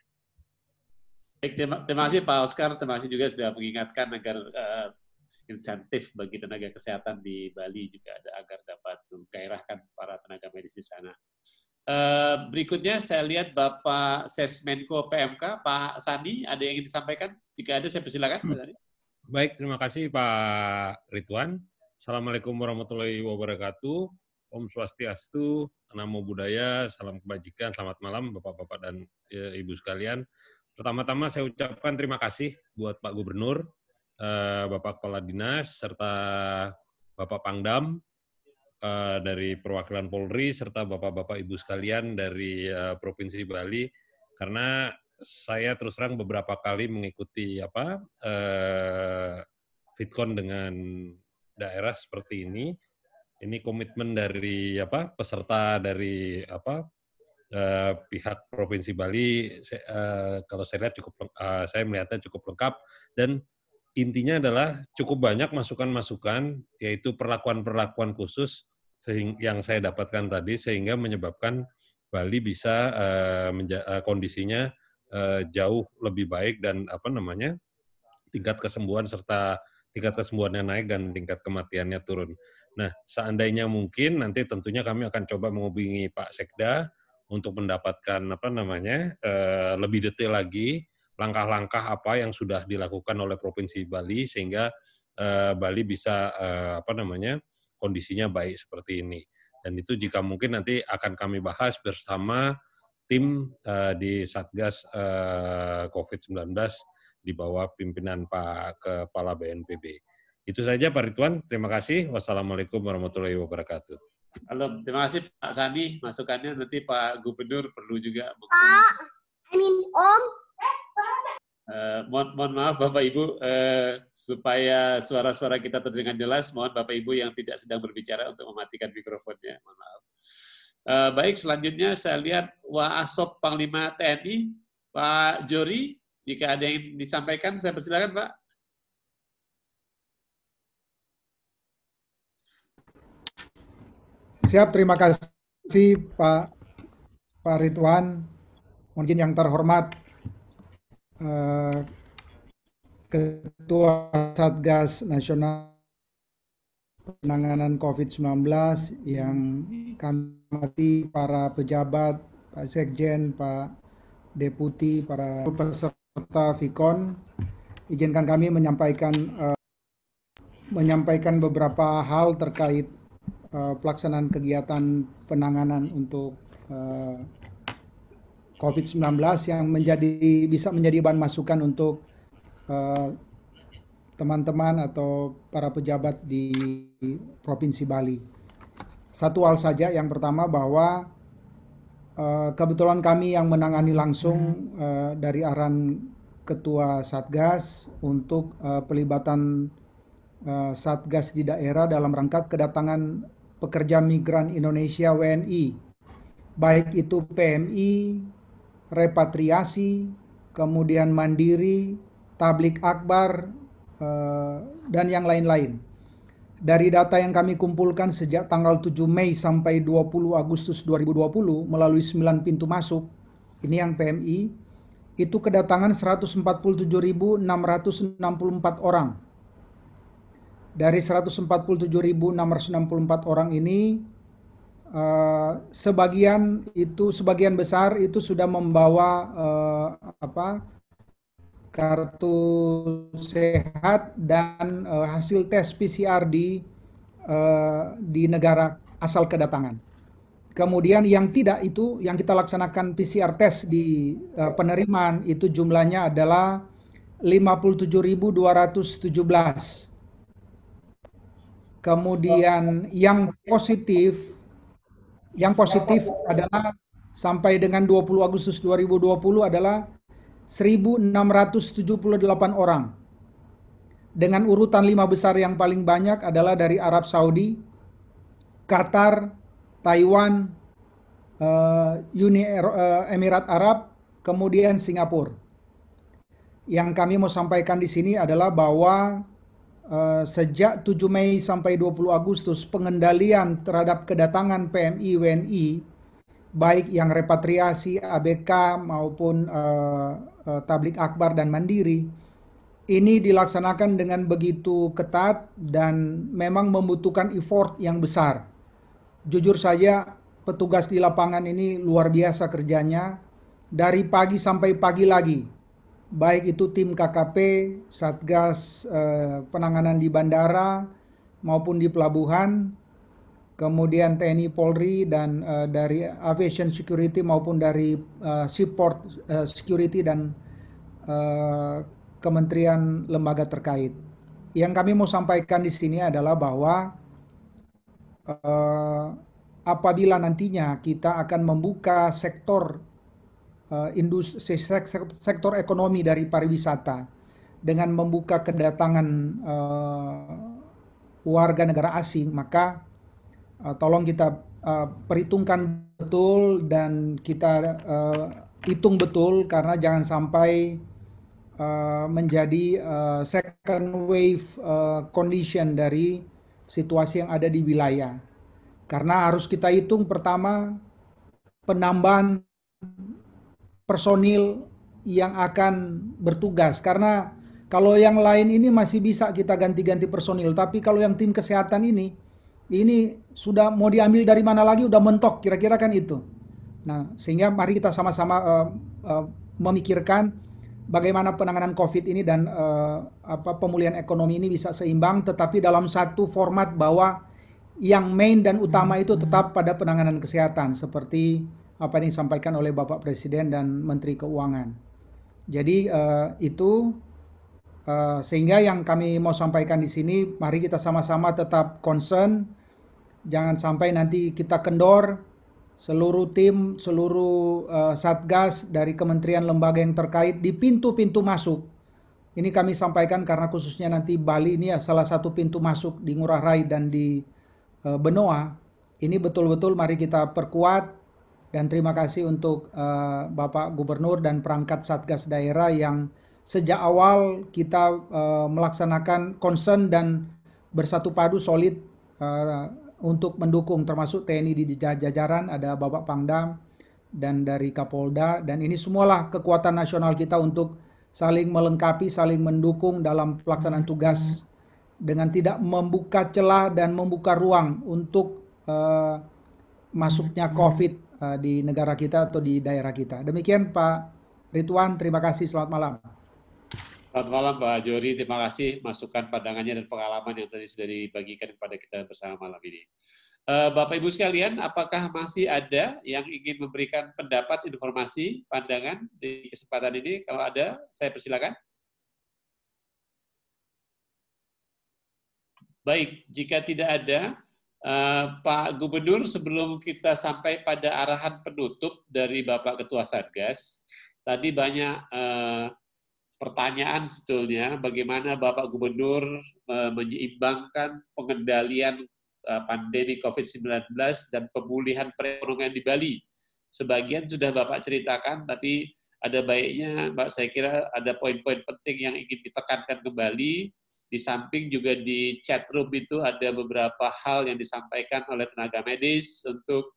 Baik, terima kasih Pak Oscar. Terima kasih juga sudah mengingatkan agar insentif bagi tenaga kesehatan di Bali juga ada agar dapat menggairahkan para tenaga medis di sana. Berikutnya saya lihat Bapak Sesmenko PMK, Pak Sandi, ada yang ingin disampaikan? Jika ada, saya persilakan. Pak Sandi. Baik, terima kasih Pak Ridwan. Assalamualaikum warahmatullahi wabarakatuh. Om Swastiastu, Namo Buddhaya, salam kebajikan, selamat malam Bapak-Bapak dan Ibu sekalian. Pertama-tama saya ucapkan terima kasih buat Pak Gubernur, Bapak Kepala Dinas, serta Bapak Pangdam dari perwakilan Polri, serta Bapak-Bapak Ibu sekalian dari Provinsi Bali, karena saya terus terang beberapa kali mengikuti Fitcon dengan daerah seperti ini. Ini komitmen dari peserta dari pihak Provinsi Bali. Kalau saya lihat saya melihatnya cukup lengkap, dan intinya adalah cukup banyak masukan-masukan, yaitu perlakuan-perlakuan khusus yang saya dapatkan tadi, sehingga menyebabkan Bali bisa kondisinya jauh lebih baik, dan tingkat kesembuhan serta tingkat kesembuhannya naik dan tingkat kematiannya turun. Nah, seandainya mungkin nanti tentunya kami akan coba menghubungi Pak Sekda untuk mendapatkan lebih detail lagi langkah-langkah apa yang sudah dilakukan oleh Provinsi Bali sehingga Bali bisa kondisinya baik seperti ini. Dan itu jika mungkin nanti akan kami bahas bersama tim di Satgas COVID-19 di bawah pimpinan Pak Kepala BNPB. Itu saja Pak Ridwan, terima kasih. Wassalamualaikum warahmatullahi wabarakatuh. Halo, terima kasih Pak Sandi. Masukannya nanti Pak Gubernur perlu juga. Om. Mohon maaf Bapak Ibu, supaya suara-suara kita terdengar jelas, mohon Bapak Ibu yang tidak sedang berbicara untuk mematikan mikrofonnya. Mohon maaf. Baik, selanjutnya saya lihat Waasop Panglima TNI, Pak Jori. Jika ada yang disampaikan, saya persilakan Pak. Siap, terima kasih Pak Ridwan. Mungkin yang terhormat Ketua Satgas Nasional Penanganan COVID-19 yang kami hormati, para pejabat, Pak Sekjen, Pak Deputi, para peserta Fitcon, izinkan kami menyampaikan beberapa hal terkait pelaksanaan kegiatan penanganan untuk COVID-19 yang bisa menjadi bahan masukan untuk teman-teman atau para pejabat di Provinsi Bali. Satu hal saja, yang pertama bahwa kebetulan kami yang menangani langsung dari arahan Ketua Satgas untuk pelibatan Satgas di daerah dalam rangka kedatangan pekerja migran Indonesia WNI, baik itu PMI, repatriasi, kemudian mandiri, tablik akbar, dan yang lain-lain. dari data yang kami kumpulkan sejak tanggal 7 Mei sampai 20 Agustus 2020 melalui 9 pintu masuk, ini yang PMI, itu kedatangan 147.664 orang. Dari 147.664 orang ini, sebagian besar itu sudah membawa kartu sehat dan hasil tes PCR di negara asal kedatangan. Kemudian yang tidak itu, yang kita laksanakan PCR tes di penerimaan itu jumlahnya adalah 57.217. Kemudian yang positif adalah sampai dengan 20 Agustus 2020 adalah 1.678 orang. Dengan urutan 5 besar yang paling banyak adalah dari Arab Saudi, Qatar, Taiwan, Uni Emirat Arab, kemudian Singapura. Yang kami mau sampaikan di sini adalah bahwa sejak 7 Mei sampai 20 Agustus pengendalian terhadap kedatangan PMI WNI baik yang repatriasi ABK maupun tablik akbar dan mandiri ini dilaksanakan dengan begitu ketat dan memang membutuhkan effort yang besar. Jujur saja petugas di lapangan ini luar biasa kerjanya dari pagi sampai pagi lagi. Baik itu tim KKP, Satgas penanganan di bandara maupun di pelabuhan, kemudian TNI Polri dan dari Aviation Security maupun dari Seaport Security dan kementerian lembaga terkait. Yang kami mau sampaikan di sini adalah bahwa apabila nantinya kita akan membuka sektor industri, sektor ekonomi dari pariwisata dengan membuka kedatangan warga negara asing, maka tolong kita perhitungkan betul dan kita hitung betul karena jangan sampai menjadi second wave condition dari situasi yang ada di wilayah. Karena harus kita hitung pertama penambahan personil yang akan bertugas, karena kalau yang lain ini masih bisa kita ganti-ganti personil, tapi kalau yang tim kesehatan ini sudah mau diambil dari mana lagi, udah mentok, kira-kira kan itu. Nah, sehingga mari kita sama-sama memikirkan bagaimana penanganan COVID ini dan pemulihan ekonomi ini bisa seimbang, tetapi dalam satu format bahwa yang main dan utama itu tetap pada penanganan kesehatan, seperti apa yang disampaikan oleh Bapak Presiden dan Menteri Keuangan. Jadi itu sehingga yang kami mau sampaikan di sini, mari kita sama-sama tetap concern, jangan sampai nanti kita kendor, seluruh tim, seluruh satgas dari kementerian lembaga yang terkait di pintu-pintu masuk. Ini kami sampaikan karena khususnya nanti Bali ini ya salah satu pintu masuk di Ngurah Rai dan di Benoa. Ini betul-betul mari kita perkuat. Dan terima kasih untuk Bapak Gubernur dan perangkat Satgas daerah yang sejak awal kita melaksanakan concern dan bersatu padu solid untuk mendukung, termasuk TNI di jajaran, ada Bapak Pangdam dan dari Kapolda, dan ini semualah kekuatan nasional kita untuk saling melengkapi, saling mendukung dalam pelaksanaan tugas dengan tidak membuka celah dan membuka ruang untuk masuknya COVID di negara kita atau di daerah kita. Demikian Pak Ridwan, terima kasih, selamat malam. Selamat malam Pak Jori, terima kasih masukan pandangannya dan pengalaman yang tadi sudah dibagikan kepada kita bersama malam ini. Bapak Ibu sekalian, apakah masih ada yang ingin memberikan pendapat, informasi, pandangan di kesempatan ini? Kalau ada, saya persilakan. Baik, jika tidak ada, Pak Gubernur, sebelum kita sampai pada arahan penutup dari Bapak Ketua Satgas, tadi banyak pertanyaan sebetulnya bagaimana Bapak Gubernur menyeimbangkan pengendalian pandemi COVID-19 dan pemulihan perekonomian di Bali. Sebagian sudah Bapak ceritakan, tapi ada baiknya, Mbak, saya kira ada poin-poin penting yang ingin ditekankan kembali Di samping juga di chat room itu ada beberapa hal yang disampaikan oleh tenaga medis untuk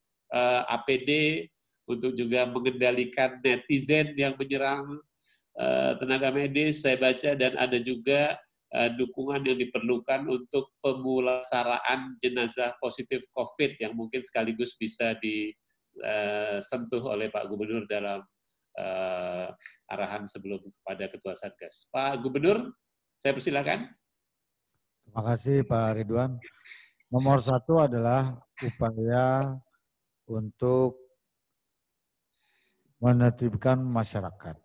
APD, untuk juga mengendalikan netizen yang menyerang tenaga medis, saya baca, dan ada juga dukungan yang diperlukan untuk pemulasaraan jenazah positif COVID yang mungkin sekaligus bisa disentuh oleh Pak Gubernur dalam arahan sebelum kepada Ketua Satgas. Pak Gubernur, saya persilakan. Terima kasih Pak Ridwan. Nomor 1 adalah upaya untuk menertibkan masyarakat.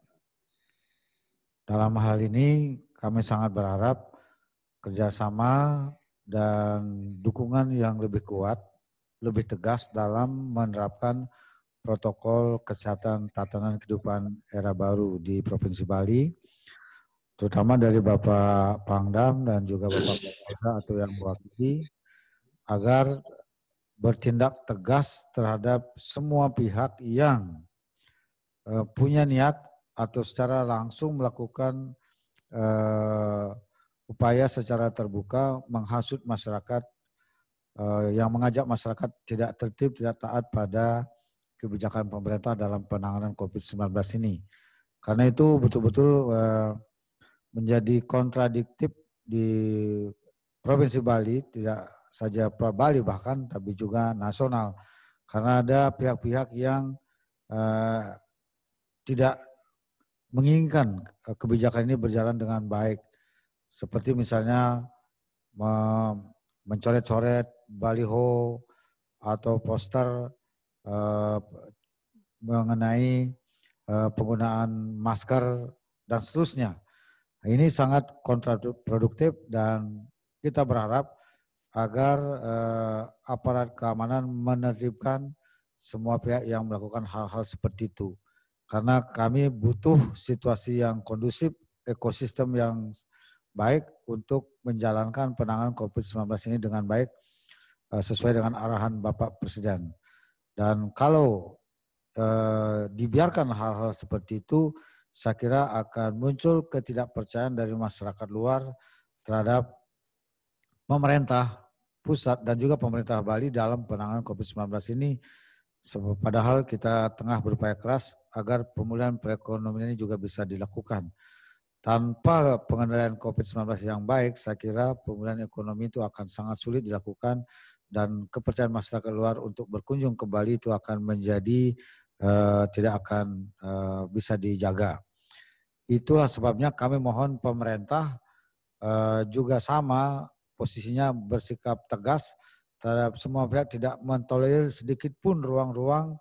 Dalam hal ini kami sangat berharap kerjasama dan dukungan yang lebih kuat, lebih tegas dalam menerapkan protokol kesehatan tatanan kehidupan era baru di Provinsi Bali, terutama dari Bapak Pangdam dan juga Bapak Kapolda atau yang mewakili, agar bertindak tegas terhadap semua pihak yang punya niat atau secara langsung melakukan upaya secara terbuka menghasut masyarakat, yang mengajak masyarakat tidak tertib, tidak taat pada kebijakan pemerintah dalam penanganan COVID-19 ini. Karena itu betul-betul menjadi kontradiktif di Provinsi Bali, tidak saja Bali bahkan, tapi juga nasional. Karena ada pihak-pihak yang tidak menginginkan kebijakan ini berjalan dengan baik. Seperti misalnya mencoret-coret baliho atau poster mengenai penggunaan masker dan seterusnya. Ini sangat kontraproduktif dan kita berharap agar aparat keamanan menertibkan semua pihak yang melakukan hal-hal seperti itu. Karena kami butuh situasi yang kondusif, ekosistem yang baik untuk menjalankan penanganan COVID-19 ini dengan baik sesuai dengan arahan Bapak Presiden. Dan kalau dibiarkan hal-hal seperti itu, saya kira akan muncul ketidakpercayaan dari masyarakat luar terhadap pemerintah pusat dan juga pemerintah Bali dalam penanganan COVID-19 ini. Padahal kita tengah berupaya keras agar pemulihan perekonomian ini juga bisa dilakukan. Tanpa pengendalian COVID-19 yang baik, saya kira pemulihan ekonomi itu akan sangat sulit dilakukan dan kepercayaan masyarakat luar untuk berkunjung ke Bali itu akan menjadi tidak akan bisa dijaga. Itulah sebabnya kami mohon pemerintah juga sama posisinya bersikap tegas terhadap semua pihak, tidak mentolerir sedikit pun ruang-ruang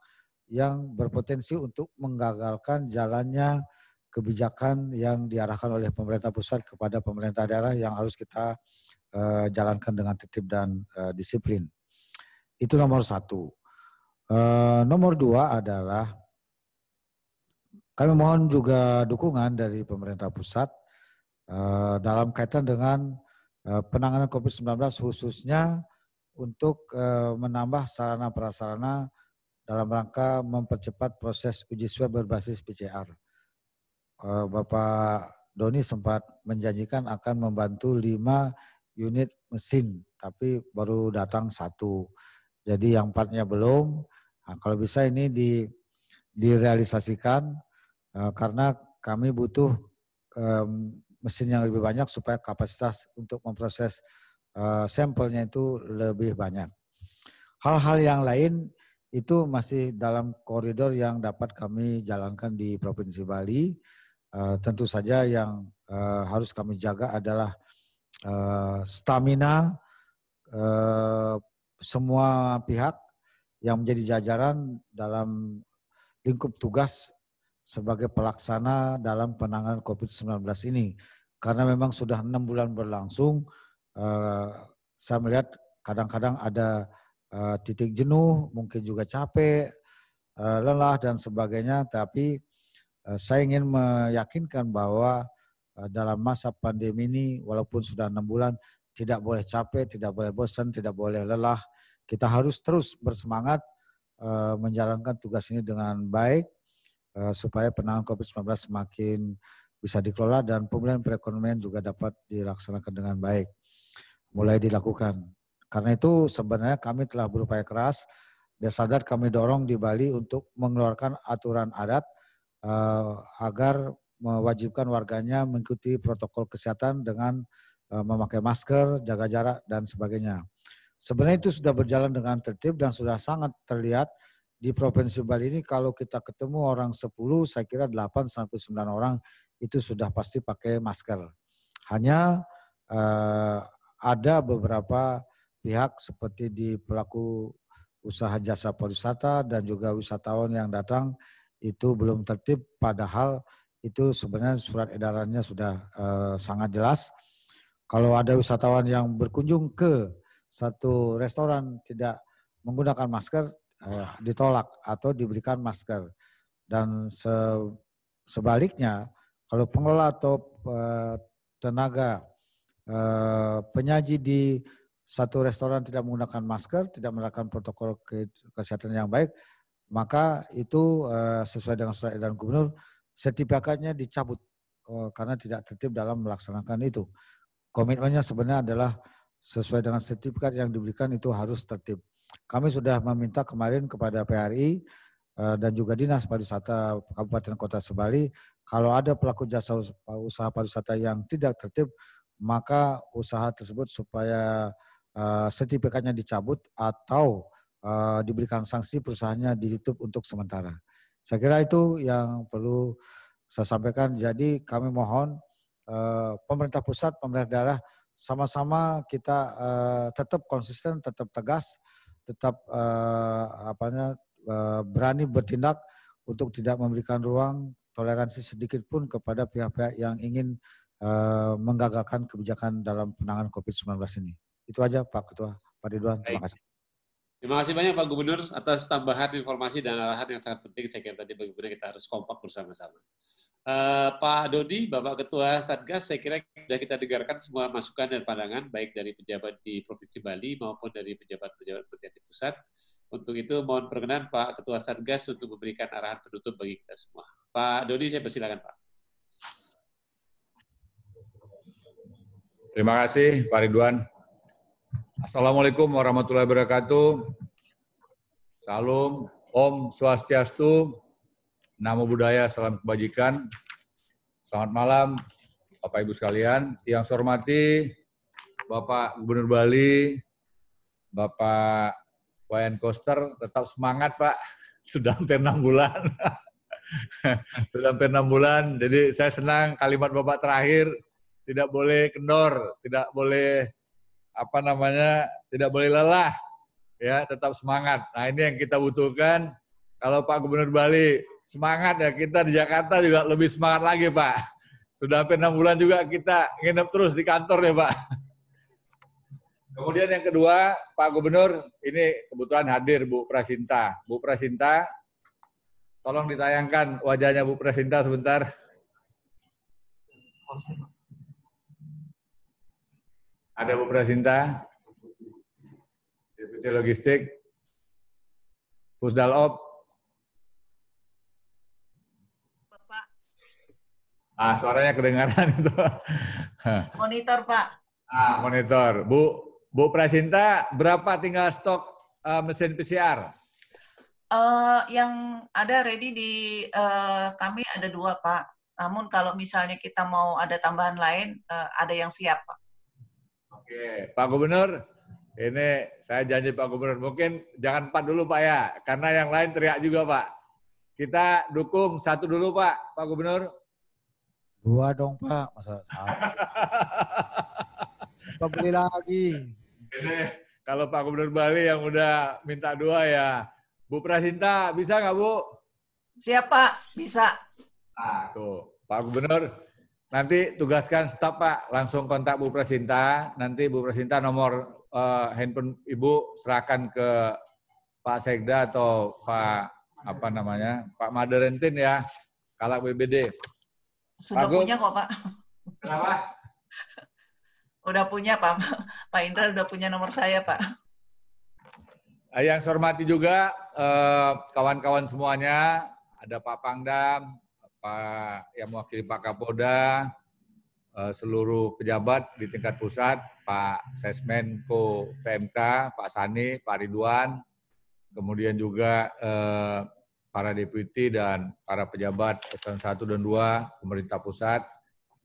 yang berpotensi untuk menggagalkan jalannya kebijakan yang diarahkan oleh pemerintah pusat kepada pemerintah daerah yang harus kita jalankan dengan tertib dan disiplin. Itu nomor 1. Nomor 2 adalah kami mohon juga dukungan dari pemerintah pusat dalam kaitan dengan penanganan COVID-19 khususnya untuk menambah sarana prasarana dalam rangka mempercepat proses uji swab berbasis PCR. Bapak Doni sempat menjanjikan akan membantu 5 unit mesin, tapi baru datang 1. Jadi yang 4-nya belum. Nah, kalau bisa ini direalisasikan karena kami butuh mesin yang lebih banyak supaya kapasitas untuk memproses sampelnya itu lebih banyak. Hal-hal yang lain itu masih dalam koridor yang dapat kami jalankan di Provinsi Bali. Tentu saja yang harus kami jaga adalah stamina semua pihak yang menjadi jajaran dalam lingkup tugas sebagai pelaksana dalam penanganan COVID-19 ini. Karena memang sudah 6 bulan berlangsung, saya melihat kadang-kadang ada titik jenuh, mungkin juga capek, lelah dan sebagainya, tapi saya ingin meyakinkan bahwa dalam masa pandemi ini walaupun sudah 6 bulan tidak boleh capek, tidak boleh bosan, tidak boleh lelah. Kita harus terus bersemangat menjalankan tugas ini dengan baik supaya penanganan COVID-19 semakin bisa dikelola dan pemulihan perekonomian juga dapat dilaksanakan dengan baik, mulai dilakukan. Karena itu sebenarnya kami telah berupaya keras dan sadar kami dorong di Bali untuk mengeluarkan aturan adat agar mewajibkan warganya mengikuti protokol kesehatan dengan memakai masker, jaga jarak, dan sebagainya. Sebenarnya itu sudah berjalan dengan tertib dan sudah sangat terlihat di Provinsi Bali ini. Kalau kita ketemu orang 10, saya kira 8-9 orang itu sudah pasti pakai masker. Hanya ada beberapa pihak seperti di pelaku usaha jasa pariwisata dan juga wisatawan yang datang itu belum tertib, padahal itu sebenarnya surat edarannya sudah sangat jelas. Kalau ada wisatawan yang berkunjung ke satu restoran tidak menggunakan masker, ditolak atau diberikan masker. Dan sebaliknya, kalau pengelola atau tenaga penyaji di satu restoran tidak menggunakan masker, tidak melakukan protokol kesehatan yang baik, maka itu sesuai dengan surat edaran gubernur, sertifikatnya dicabut karena tidak tertib dalam melaksanakan itu. Komitmennya sebenarnya adalah sesuai dengan sertifikat yang diberikan itu harus tertib. Kami sudah meminta kemarin kepada PRI dan juga Dinas Pariwisata Kabupaten Kota Sebali, kalau ada pelaku jasa usaha pariwisata yang tidak tertib, maka usaha tersebut supaya sertifikatnya dicabut atau diberikan sanksi, perusahaannya ditutup untuk sementara. Saya kira itu yang perlu saya sampaikan. Jadi kami mohon pemerintah pusat, pemerintah daerah sama-sama kita tetap konsisten, tetap tegas, tetap berani bertindak untuk tidak memberikan ruang toleransi sedikit pun kepada pihak-pihak yang ingin menggagalkan kebijakan dalam penanganan COVID-19 ini. Itu aja Pak Ketua, Pak Ridwan, terima kasih. Terima kasih banyak Pak Gubernur atas tambahan informasi dan arahan yang sangat penting. Saya kira tadi bagaimana kita harus kompak bersama-sama. Pak Dodi, Bapak Ketua Satgas, saya kira sudah kita dengarkan semua masukan dan pandangan, baik dari pejabat di Provinsi Bali maupun dari pejabat-pejabat di pusat. Untuk itu mohon perkenan Pak Ketua Satgas untuk memberikan arahan penutup bagi kita semua. Pak Dodi, saya persilakan Pak. Terima kasih Pak Ridwan. Assalamualaikum warahmatullahi wabarakatuh. Salam, Om Swastiastu, Namo Buddhaya, salam kebajikan. Selamat malam Bapak Ibu sekalian. Yang saya hormati Bapak Gubernur Bali, Bapak Wayan Koster, tetap semangat Pak. Sudah hampir 6 bulan. Sudah hampir 6 bulan, jadi saya senang kalimat Bapak terakhir, tidak boleh kendor, tidak boleh tidak boleh lelah, ya, tetap semangat. Nah ini yang kita butuhkan. Kalau Pak Gubernur Bali semangat, ya kita di Jakarta juga lebih semangat lagi Pak. Sudah hampir 6 bulan juga kita nginep terus di kantor ya Pak. Kemudian yang kedua, Pak Gubernur, ini kebetulan hadir Bu Prasinta. Bu Prasinta, tolong ditayangkan wajahnya Bu Prasinta sebentar. Ada Bu Prasinta, Deputi Logistik, Pusdalop. Bapak. Suaranya kedengaran itu. Monitor Pak. Monitor. Bu Prasinta, berapa tinggal stok mesin PCR? Yang ada ready di kami ada 2 Pak. Namun kalau misalnya kita mau ada tambahan lain, ada yang siap Pak. Oke, Pak Gubernur, ini saya janji Pak Gubernur, mungkin jangan 4 dulu Pak ya, karena yang lain teriak juga Pak. Kita dukung 1 dulu Pak Gubernur. 2 dong Pak, masa 1. Pak beli lagi. Ini kalau Pak Gubernur Bali yang udah minta 2 ya. Bu Prasinta, bisa nggak Bu? Siap Pak, bisa. Nah tuh, Pak Gubernur. Nanti tugaskan staf Pak, langsung kontak Bu Prasinta. Nanti Bu Prasinta nomor handphone Ibu serahkan ke Pak Sekda atau Pak Pak Maderentin ya, Kalak BBD. Sudah punya kok Pak. Kenapa? Udah punya Pak. Pak Indra udah punya nomor saya Pak. Yang saya hormati juga kawan-kawan semuanya, ada Pak Pangdam, Pak yang mewakili Pak Kapolda, seluruh pejabat di tingkat pusat, Pak Sesmenko PMK, Pak Sani, Pak Ridwan, kemudian juga para deputi dan para pejabat eselon 1 dan 2 pemerintah pusat,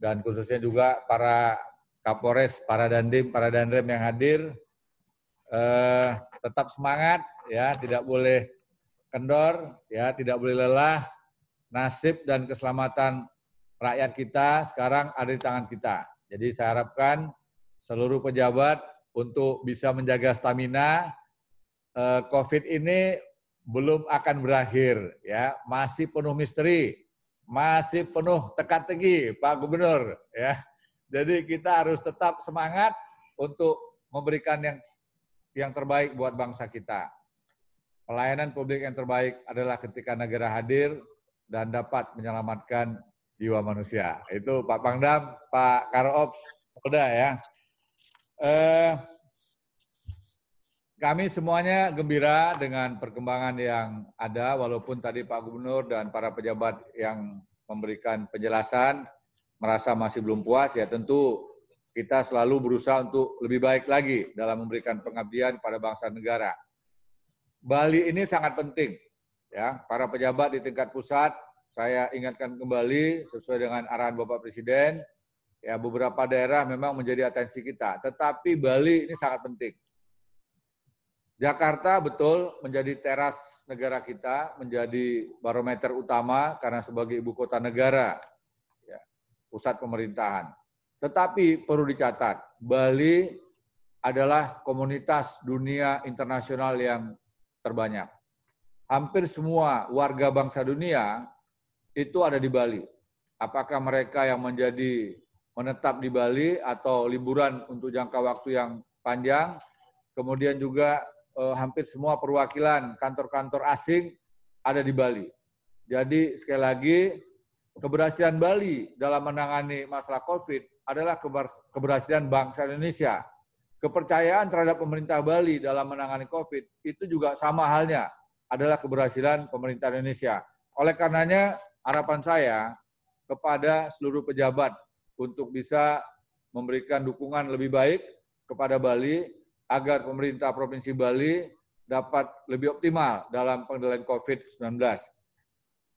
dan khususnya juga para Kapolres, para Dandim, para Danrem yang hadir. Tetap semangat, ya, tidak boleh kendor, ya, tidak boleh lelah. Nasib dan keselamatan rakyat kita sekarang ada di tangan kita. Jadi saya harapkan seluruh pejabat untuk bisa menjaga stamina. COVID ini belum akan berakhir, ya, masih penuh misteri, masih penuh teka-teki, Pak Gubernur, ya. Jadi kita harus tetap semangat untuk memberikan yang terbaik buat bangsa kita. Pelayanan publik yang terbaik adalah ketika negara hadir dan dapat menyelamatkan jiwa manusia. Itu Pak Pangdam, Pak Karops, Polda, ya. Kami semuanya gembira dengan perkembangan yang ada, walaupun tadi Pak Gubernur dan para pejabat yang memberikan penjelasan merasa masih belum puas, ya tentu kita selalu berusaha untuk lebih baik lagi dalam memberikan pengabdian pada bangsa negara. Bali ini sangat penting, ya. Para pejabat di tingkat pusat, saya ingatkan kembali sesuai dengan arahan Bapak Presiden, ya, beberapa daerah memang menjadi atensi kita, tetapi Bali ini sangat penting. Jakarta betul menjadi teras negara kita, menjadi barometer utama karena sebagai ibu kota negara, ya, pusat pemerintahan. Tetapi perlu dicatat, Bali adalah komunitas dunia internasional yang terbanyak. Hampir semua warga bangsa dunia itu ada di Bali. Apakah mereka yang menetap di Bali atau liburan untuk jangka waktu yang panjang, kemudian juga hampir semua perwakilan kantor-kantor asing ada di Bali. Jadi sekali lagi, keberhasilan Bali dalam menangani masalah COVID adalah keberhasilan bangsa Indonesia. Kepercayaan terhadap pemerintah Bali dalam menangani COVID itu juga sama halnya adalah keberhasilan pemerintah Indonesia. Oleh karenanya, harapan saya kepada seluruh pejabat untuk bisa memberikan dukungan lebih baik kepada Bali, agar pemerintah Provinsi Bali dapat lebih optimal dalam pengendalian COVID-19.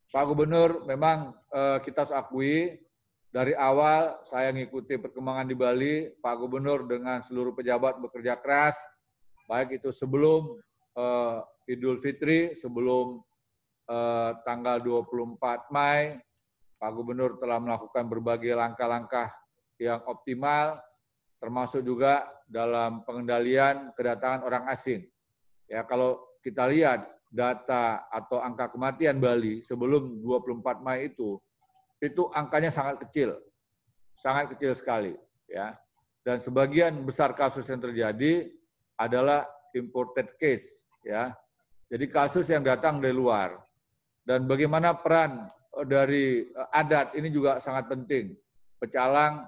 Pak Gubernur, memang kita harus akui, dari awal saya mengikuti perkembangan di Bali, Pak Gubernur dengan seluruh pejabat bekerja keras, baik itu sebelum Idul Fitri, sebelum tanggal 24 Mei, Pak Gubernur telah melakukan berbagai langkah-langkah yang optimal, termasuk juga dalam pengendalian kedatangan orang asing. Ya, kalau kita lihat data atau angka kematian Bali sebelum 24 Mei itu angkanya sangat kecil sekali, ya. Dan sebagian besar kasus yang terjadi adalah imported case, ya. Jadi kasus yang datang dari luar. Dan bagaimana peran dari adat ini juga sangat penting. Pecalang,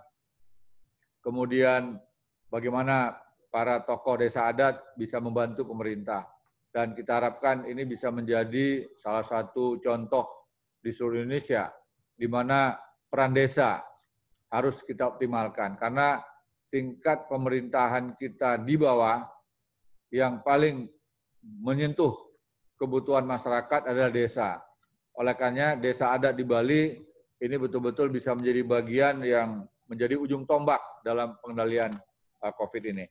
kemudian bagaimana para tokoh desa adat bisa membantu pemerintah. Dan kita harapkan ini bisa menjadi salah satu contoh di seluruh Indonesia, di mana peran desa harus kita optimalkan. Karena tingkat pemerintahan kita di bawah, yang paling menyentuh kebutuhan masyarakat adalah desa. Oleh karenanya desa adat di Bali ini betul-betul bisa menjadi bagian yang menjadi ujung tombak dalam pengendalian COVID ini.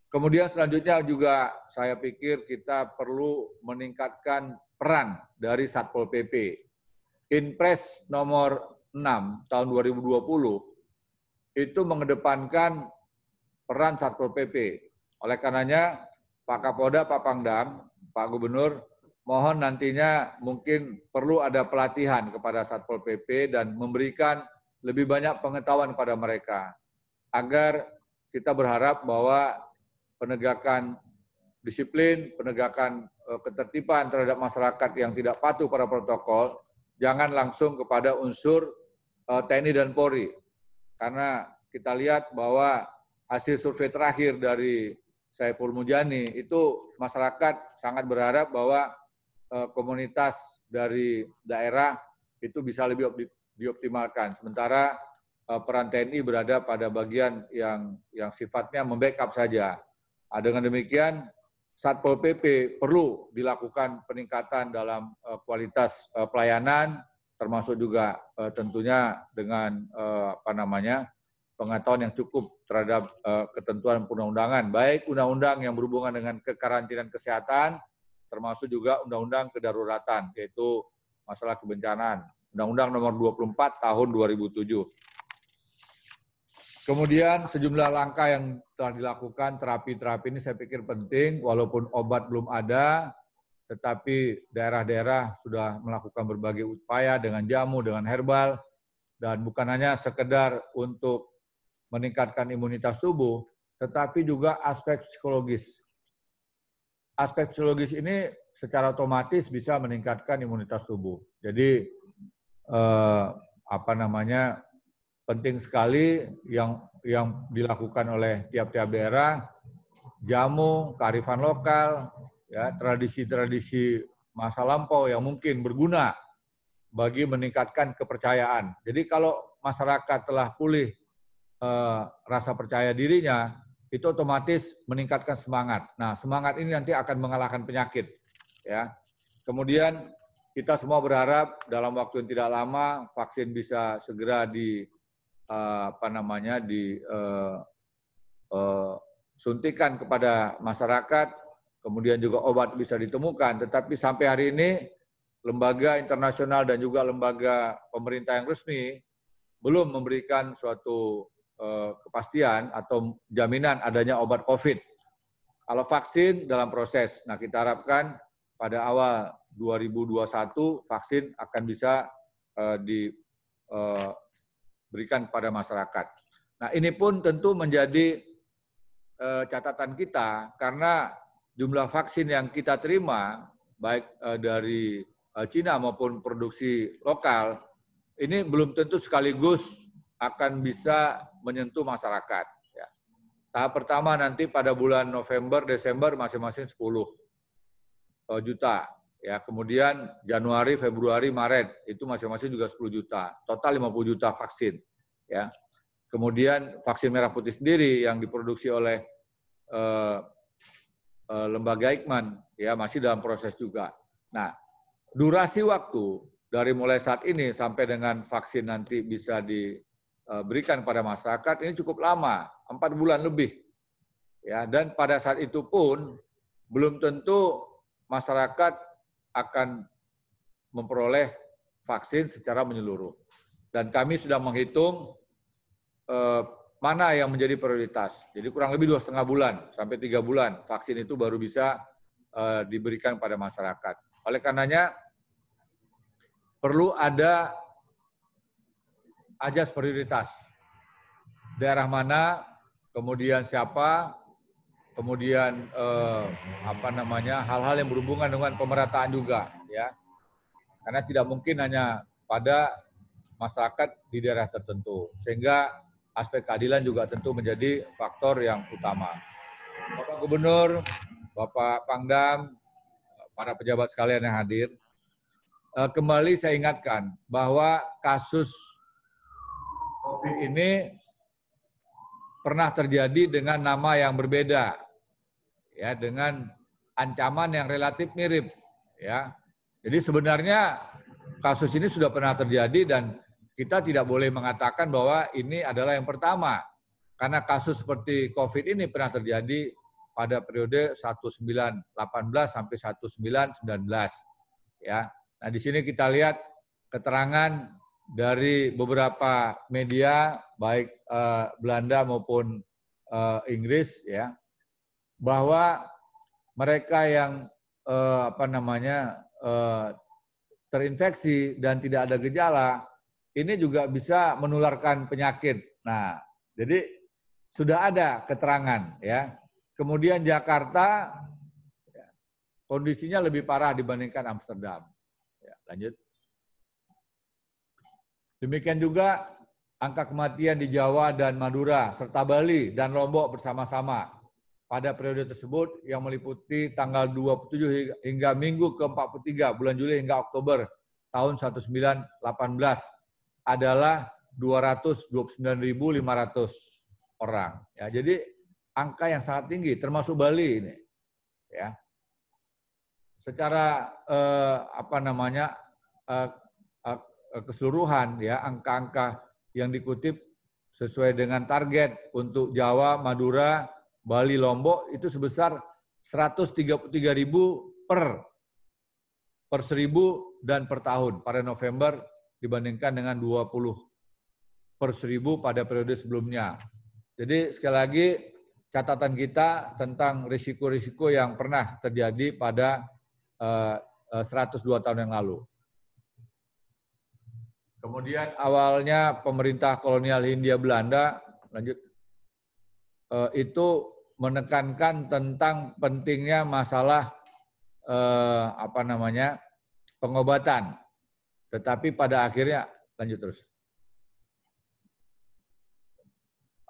Kemudian selanjutnya juga saya pikir kita perlu meningkatkan peran dari Satpol PP. Inpres nomor 6 tahun 2020 itu mengedepankan peran Satpol PP. Oleh karenanya Pak Kapolda, Pak Pangdam, Pak Gubernur, mohon nantinya mungkin perlu ada pelatihan kepada Satpol PP dan memberikan lebih banyak pengetahuan kepada mereka, agar kita berharap bahwa penegakan disiplin, penegakan ketertiban terhadap masyarakat yang tidak patuh pada protokol, jangan langsung kepada unsur TNI dan Polri. Karena kita lihat bahwa hasil survei terakhir dari Saiful Mujani itu masyarakat sangat berharap bahwa komunitas dari daerah itu bisa lebih dioptimalkan. Sementara peran TNI berada pada bagian yang sifatnya membackup saja. Dengan demikian, Satpol PP perlu dilakukan peningkatan dalam kualitas pelayanan, termasuk juga tentunya dengan pengetahuan yang cukup terhadap ketentuan perundang-undangan, baik undang-undang yang berhubungan dengan kekarantinaan kesehatan, termasuk juga undang-undang kedaruratan, yaitu masalah kebencanaan, Undang-Undang Nomor 24 Tahun 2007. Kemudian sejumlah langkah yang telah dilakukan, terapi-terapi ini saya pikir penting, walaupun obat belum ada, tetapi daerah-daerah sudah melakukan berbagai upaya dengan jamu, dengan herbal, dan bukan hanya sekedar untuk meningkatkan imunitas tubuh, tetapi juga aspek psikologis. Aspek psikologis ini secara otomatis bisa meningkatkan imunitas tubuh. Jadi penting sekali yang dilakukan oleh tiap-tiap daerah, jamu, kearifan lokal, ya, tradisi-tradisi masa lampau yang mungkin berguna bagi meningkatkan kepercayaan. Jadi kalau masyarakat telah pulih rasa percaya dirinya, itu otomatis meningkatkan semangat. Nah, semangat ini nanti akan mengalahkan penyakit. Ya. Kemudian kita semua berharap dalam waktu yang tidak lama vaksin bisa segera suntikan kepada masyarakat, kemudian juga obat bisa ditemukan. Tetapi sampai hari ini lembaga internasional dan juga lembaga pemerintah yang resmi belum memberikan suatu kepastian atau jaminan adanya obat COVID. Kalau vaksin dalam proses, nah kita harapkan pada awal 2021 vaksin akan bisa diberikan kepada masyarakat. Nah ini pun tentu menjadi catatan kita karena jumlah vaksin yang kita terima baik dari Cina maupun produksi lokal ini belum tentu sekaligus akan bisa menyentuh masyarakat. Ya. Tahap pertama nanti pada bulan November, Desember masing-masing 10 juta. Ya, kemudian Januari, Februari, Maret itu masing-masing juga 10 juta. Total 50 juta vaksin. Ya. Kemudian vaksin merah putih sendiri yang diproduksi oleh lembaga Eijkman ya masih dalam proses juga. Nah, durasi waktu dari mulai saat ini sampai dengan vaksin nanti bisa diberikan pada masyarakat ini cukup lama, 4 bulan lebih. Ya, dan pada saat itu pun belum tentu masyarakat akan memperoleh vaksin secara menyeluruh. Dan kami sudah menghitung mana yang menjadi prioritas. Jadi kurang lebih 2,5 bulan sampai 3 bulan vaksin itu baru bisa diberikan pada masyarakat. Oleh karenanya perlu ada ajas prioritas. Daerah mana, kemudian siapa, kemudian hal-hal yang berhubungan dengan pemerataan juga, ya. Karena tidak mungkin hanya pada masyarakat di daerah tertentu, sehingga aspek keadilan juga tentu menjadi faktor yang utama. Bapak Gubernur, Bapak Pangdam, para pejabat sekalian yang hadir, kembali saya ingatkan bahwa kasus COVID ini pernah terjadi dengan nama yang berbeda, ya, dengan ancaman yang relatif mirip, ya. Jadi sebenarnya kasus ini sudah pernah terjadi dan kita tidak boleh mengatakan bahwa ini adalah yang pertama, karena kasus seperti COVID ini pernah terjadi pada periode 1918 sampai 1919, ya. Nah di sini kita lihat keterangan dari beberapa media baik Belanda maupun Inggris, ya, bahwa mereka yang terinfeksi dan tidak ada gejala ini juga bisa menularkan penyakit. Nah, jadi sudah ada keterangan, ya. Kemudian Jakarta ya, kondisinya lebih parah dibandingkan Amsterdam. Ya, lanjut. Demikian juga angka kematian di Jawa dan Madura, serta Bali dan Lombok bersama-sama pada periode tersebut yang meliputi tanggal 27 hingga minggu ke-43 bulan Juli hingga Oktober tahun 1918 adalah 229.500 orang. Ya, jadi angka yang sangat tinggi, termasuk Bali ini. Ya, secara keseluruhan ya angka-angka yang dikutip sesuai dengan target untuk Jawa, Madura, Bali, Lombok itu sebesar 133.000 per 1.000 dan per tahun pada November dibandingkan dengan 20 per 1.000 pada periode sebelumnya. Jadi sekali lagi catatan kita tentang risiko-risiko yang pernah terjadi pada 102 tahun yang lalu. Kemudian awalnya pemerintah kolonial Hindia Belanda itu menekankan tentang pentingnya masalah pengobatan. Tetapi pada akhirnya lanjut terus.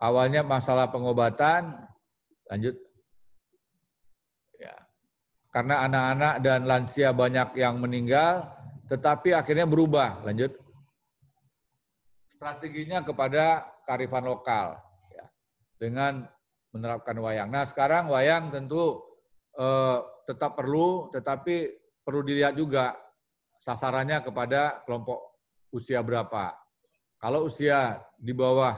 Awalnya masalah pengobatan, lanjut. Ya. Karena anak-anak dan lansia banyak yang meninggal, tetapi akhirnya berubah, lanjut. Strateginya kepada kearifan lokal, ya, dengan menerapkan wayang. Nah sekarang wayang tentu tetap perlu, tetapi perlu dilihat juga sasarannya kepada kelompok usia berapa. Kalau usia di bawah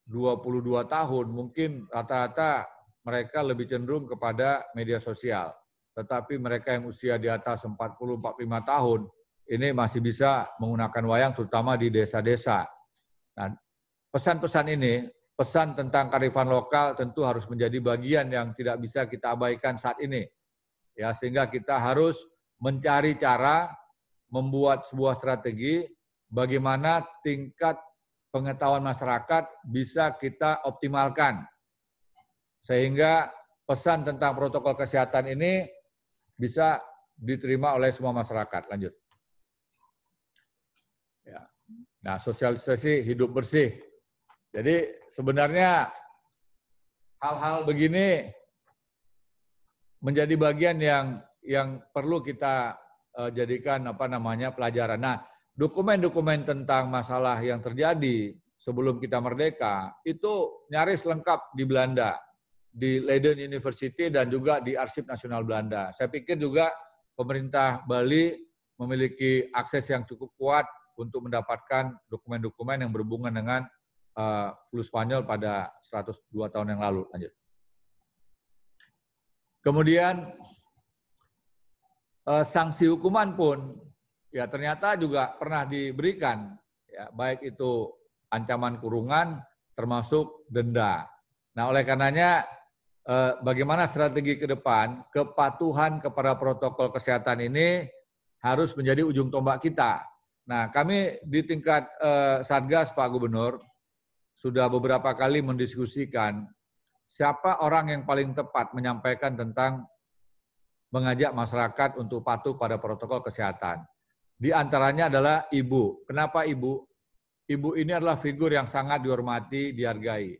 22 tahun, mungkin rata-rata mereka lebih cenderung kepada media sosial. Tetapi mereka yang usia di atas 40-45 tahun, ini masih bisa menggunakan wayang, terutama di desa-desa. Nah, pesan-pesan ini, pesan tentang kearifan lokal tentu harus menjadi bagian yang tidak bisa kita abaikan saat ini. Ya, sehingga kita harus mencari cara membuat sebuah strategi bagaimana tingkat pengetahuan masyarakat bisa kita optimalkan. Sehingga pesan tentang protokol kesehatan ini bisa diterima oleh semua masyarakat. Lanjut. Ya. Nah, sosialisasi hidup bersih. Jadi sebenarnya hal-hal begini menjadi bagian yang perlu kita jadikan pelajaran. Nah, dokumen-dokumen tentang masalah yang terjadi sebelum kita merdeka itu nyaris lengkap di Belanda, di Leiden University dan juga di Arsip Nasional Belanda. Saya pikir juga pemerintah Bali memiliki akses yang cukup kuat untuk mendapatkan dokumen-dokumen yang berhubungan dengan flu Spanyol pada 102 tahun yang lalu. Lanjut. Kemudian sanksi hukuman pun ya ternyata juga pernah diberikan, ya, baik itu ancaman kurungan termasuk denda. Nah, oleh karenanya bagaimana strategi ke depan, kepatuhan kepada protokol kesehatan ini harus menjadi ujung tombak kita. Nah, kami di tingkat Satgas Pak Gubernur sudah beberapa kali mendiskusikan siapa orang yang paling tepat menyampaikan tentang mengajak masyarakat untuk patuh pada protokol kesehatan. Di antaranya adalah ibu. Kenapa ibu? Ibu ini adalah figur yang sangat dihormati, dihargai.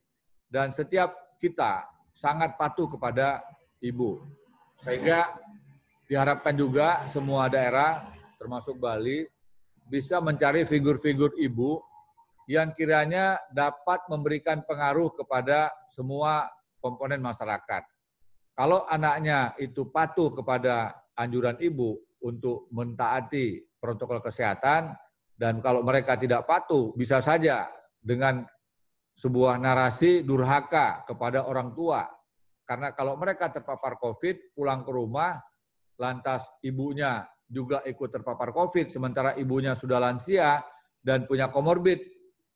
Dan setiap kita sangat patuh kepada ibu. Sehingga diharapkan juga semua daerah, termasuk Bali, bisa mencari figur-figur ibu yang kiranya dapat memberikan pengaruh kepada semua komponen masyarakat. Kalau anaknya itu patuh kepada anjuran ibu untuk mentaati protokol kesehatan, dan kalau mereka tidak patuh, bisa saja dengan sebuah narasi durhaka kepada orang tua. Karena kalau mereka terpapar COVID, pulang ke rumah, lantas ibunya juga ikut terpapar COVID, sementara ibunya sudah lansia dan punya komorbid,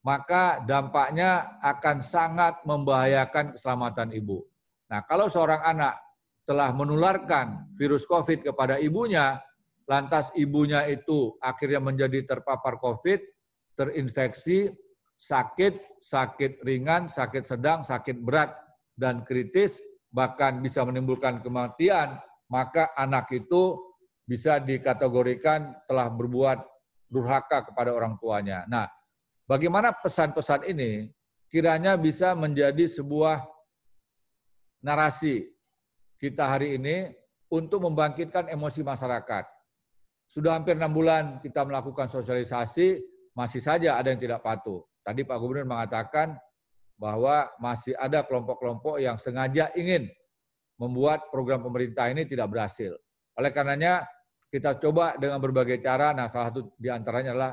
maka dampaknya akan sangat membahayakan keselamatan ibu. Nah, kalau seorang anak telah menularkan virus COVID kepada ibunya, lantas ibunya itu akhirnya menjadi terpapar COVID, terinfeksi, sakit ringan, sakit sedang, sakit berat, dan kritis, bahkan bisa menimbulkan kematian, maka anak itu bisa dikategorikan telah berbuat durhaka kepada orang tuanya. Nah, bagaimana pesan-pesan ini kiranya bisa menjadi sebuah narasi kita hari ini untuk membangkitkan emosi masyarakat. sudah hampir 6 bulan kita melakukan sosialisasi, masih saja ada yang tidak patuh. Tadi Pak Gubernur mengatakan bahwa masih ada kelompok-kelompok yang sengaja ingin membuat program pemerintah ini tidak berhasil. Oleh karenanya, kita coba dengan berbagai cara, nah salah satu diantaranya adalah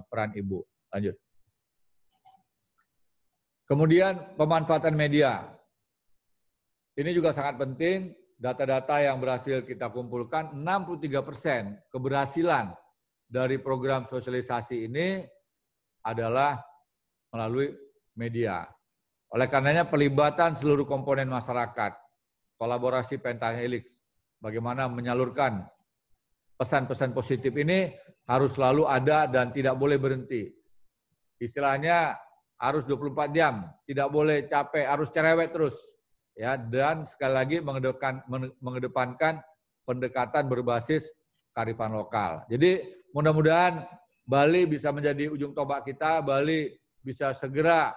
peran ibu. Lanjut. Kemudian pemanfaatan media. Ini juga sangat penting, data-data yang berhasil kita kumpulkan, 63% keberhasilan dari program sosialisasi ini adalah melalui media. Oleh karenanya pelibatan seluruh komponen masyarakat, kolaborasi Pentahelix, bagaimana menyalurkan pesan-pesan positif ini harus selalu ada dan tidak boleh berhenti. Istilahnya harus 24 jam, tidak boleh capek, harus cerewet terus. Ya, dan sekali lagi mengedepankan pendekatan berbasis kearifan lokal. Jadi mudah-mudahan Bali bisa menjadi ujung tombak kita, Bali bisa segera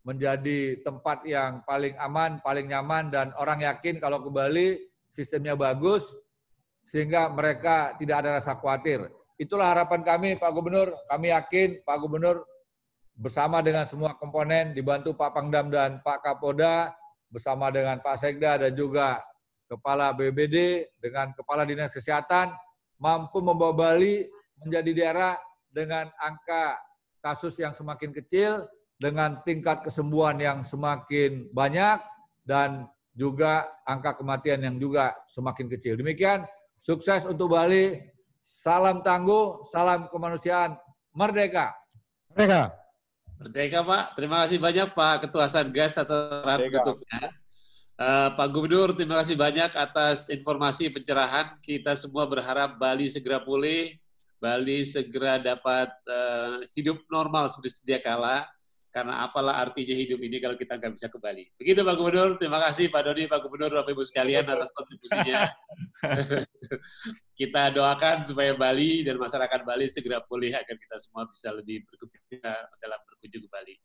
menjadi tempat yang paling aman, paling nyaman, dan orang yakin kalau ke Bali sistemnya bagus, sehingga mereka tidak ada rasa khawatir. Itulah harapan kami, Pak Gubernur. Kami yakin Pak Gubernur bersama dengan semua komponen, dibantu Pak Pangdam dan Pak Kapolda, bersama dengan Pak Sekda dan juga Kepala BPBD, dengan Kepala Dinas Kesehatan, mampu membawa Bali menjadi daerah dengan angka kasus yang semakin kecil, dengan tingkat kesembuhan yang semakin banyak, dan juga angka kematian yang juga semakin kecil. Demikian, sukses untuk Bali, salam tangguh, salam kemanusiaan, merdeka. Merdeka. Merdeka, Pak. Terima kasih banyak Pak Ketua Satgas atas arahan penutupnya. Pak Gubernur, terima kasih banyak atas informasi pencerahan. Kita semua berharap Bali segera pulih, Bali segera dapat hidup normal seperti sedia kala. Karena apalah artinya hidup ini kalau kita nggak bisa ke Bali. Begitu Pak Gubernur, terima kasih Pak Doni, Pak Gubernur, Bapak Ibu sekalian atas kontribusinya. Kita doakan supaya Bali dan masyarakat Bali segera pulih agar kita semua bisa lebih bergembira dalam berkunjung ke Bali.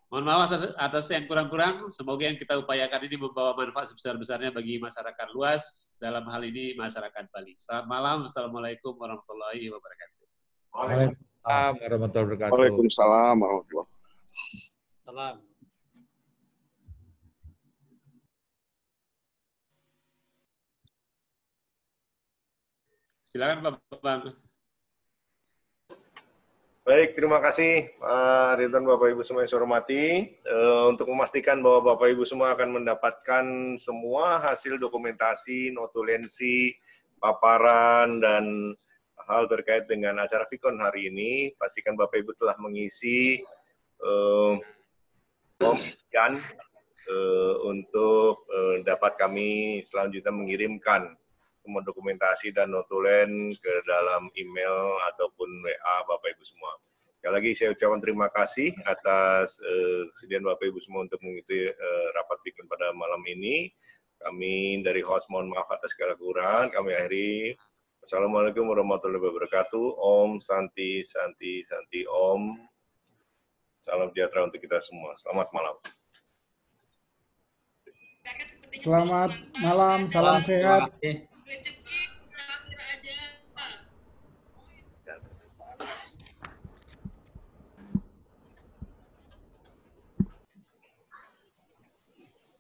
Mohon maaf atas yang kurang-kurang, semoga yang kita upayakan ini membawa manfaat sebesar-besarnya bagi masyarakat luas, dalam hal ini masyarakat Bali. Selamat malam, Assalamualaikum warahmatullahi wabarakatuh. Waalaikumsalam warahmatullahi wabarakatuh. Waalaikumsalam warahmatullahi wabarakatuh. Salam. Silakan Pak Bang. Baik, terima kasih Pak Ridwan, Bapak Ibu semua yang saya hormati. Untuk memastikan bahwa Bapak Ibu semua akan mendapatkan semua hasil dokumentasi, notulensi, paparan, dan hal terkait dengan acara Vikon hari ini, pastikan Bapak Ibu telah mengisi untuk dapat kami selanjutnya mengirimkan semua dokumentasi dan notulen ke dalam email ataupun WA Bapak Ibu semua. Sekali lagi saya ucapkan terima kasih atas kesediaan Bapak Ibu semua untuk mengikuti rapat Vikon pada malam ini. Kami dari host mohon maaf atas segala kekurangan. Kami akhiri. Assalamualaikum warahmatullahi wabarakatuh. Om Santi Santi Santi Om. Salam sejahtera untuk kita semua. Selamat malam. Selamat malam, salam sehat.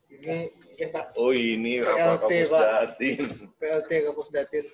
Ini Pak. Oh ini Kapus Datin. PLT Kapus Datin.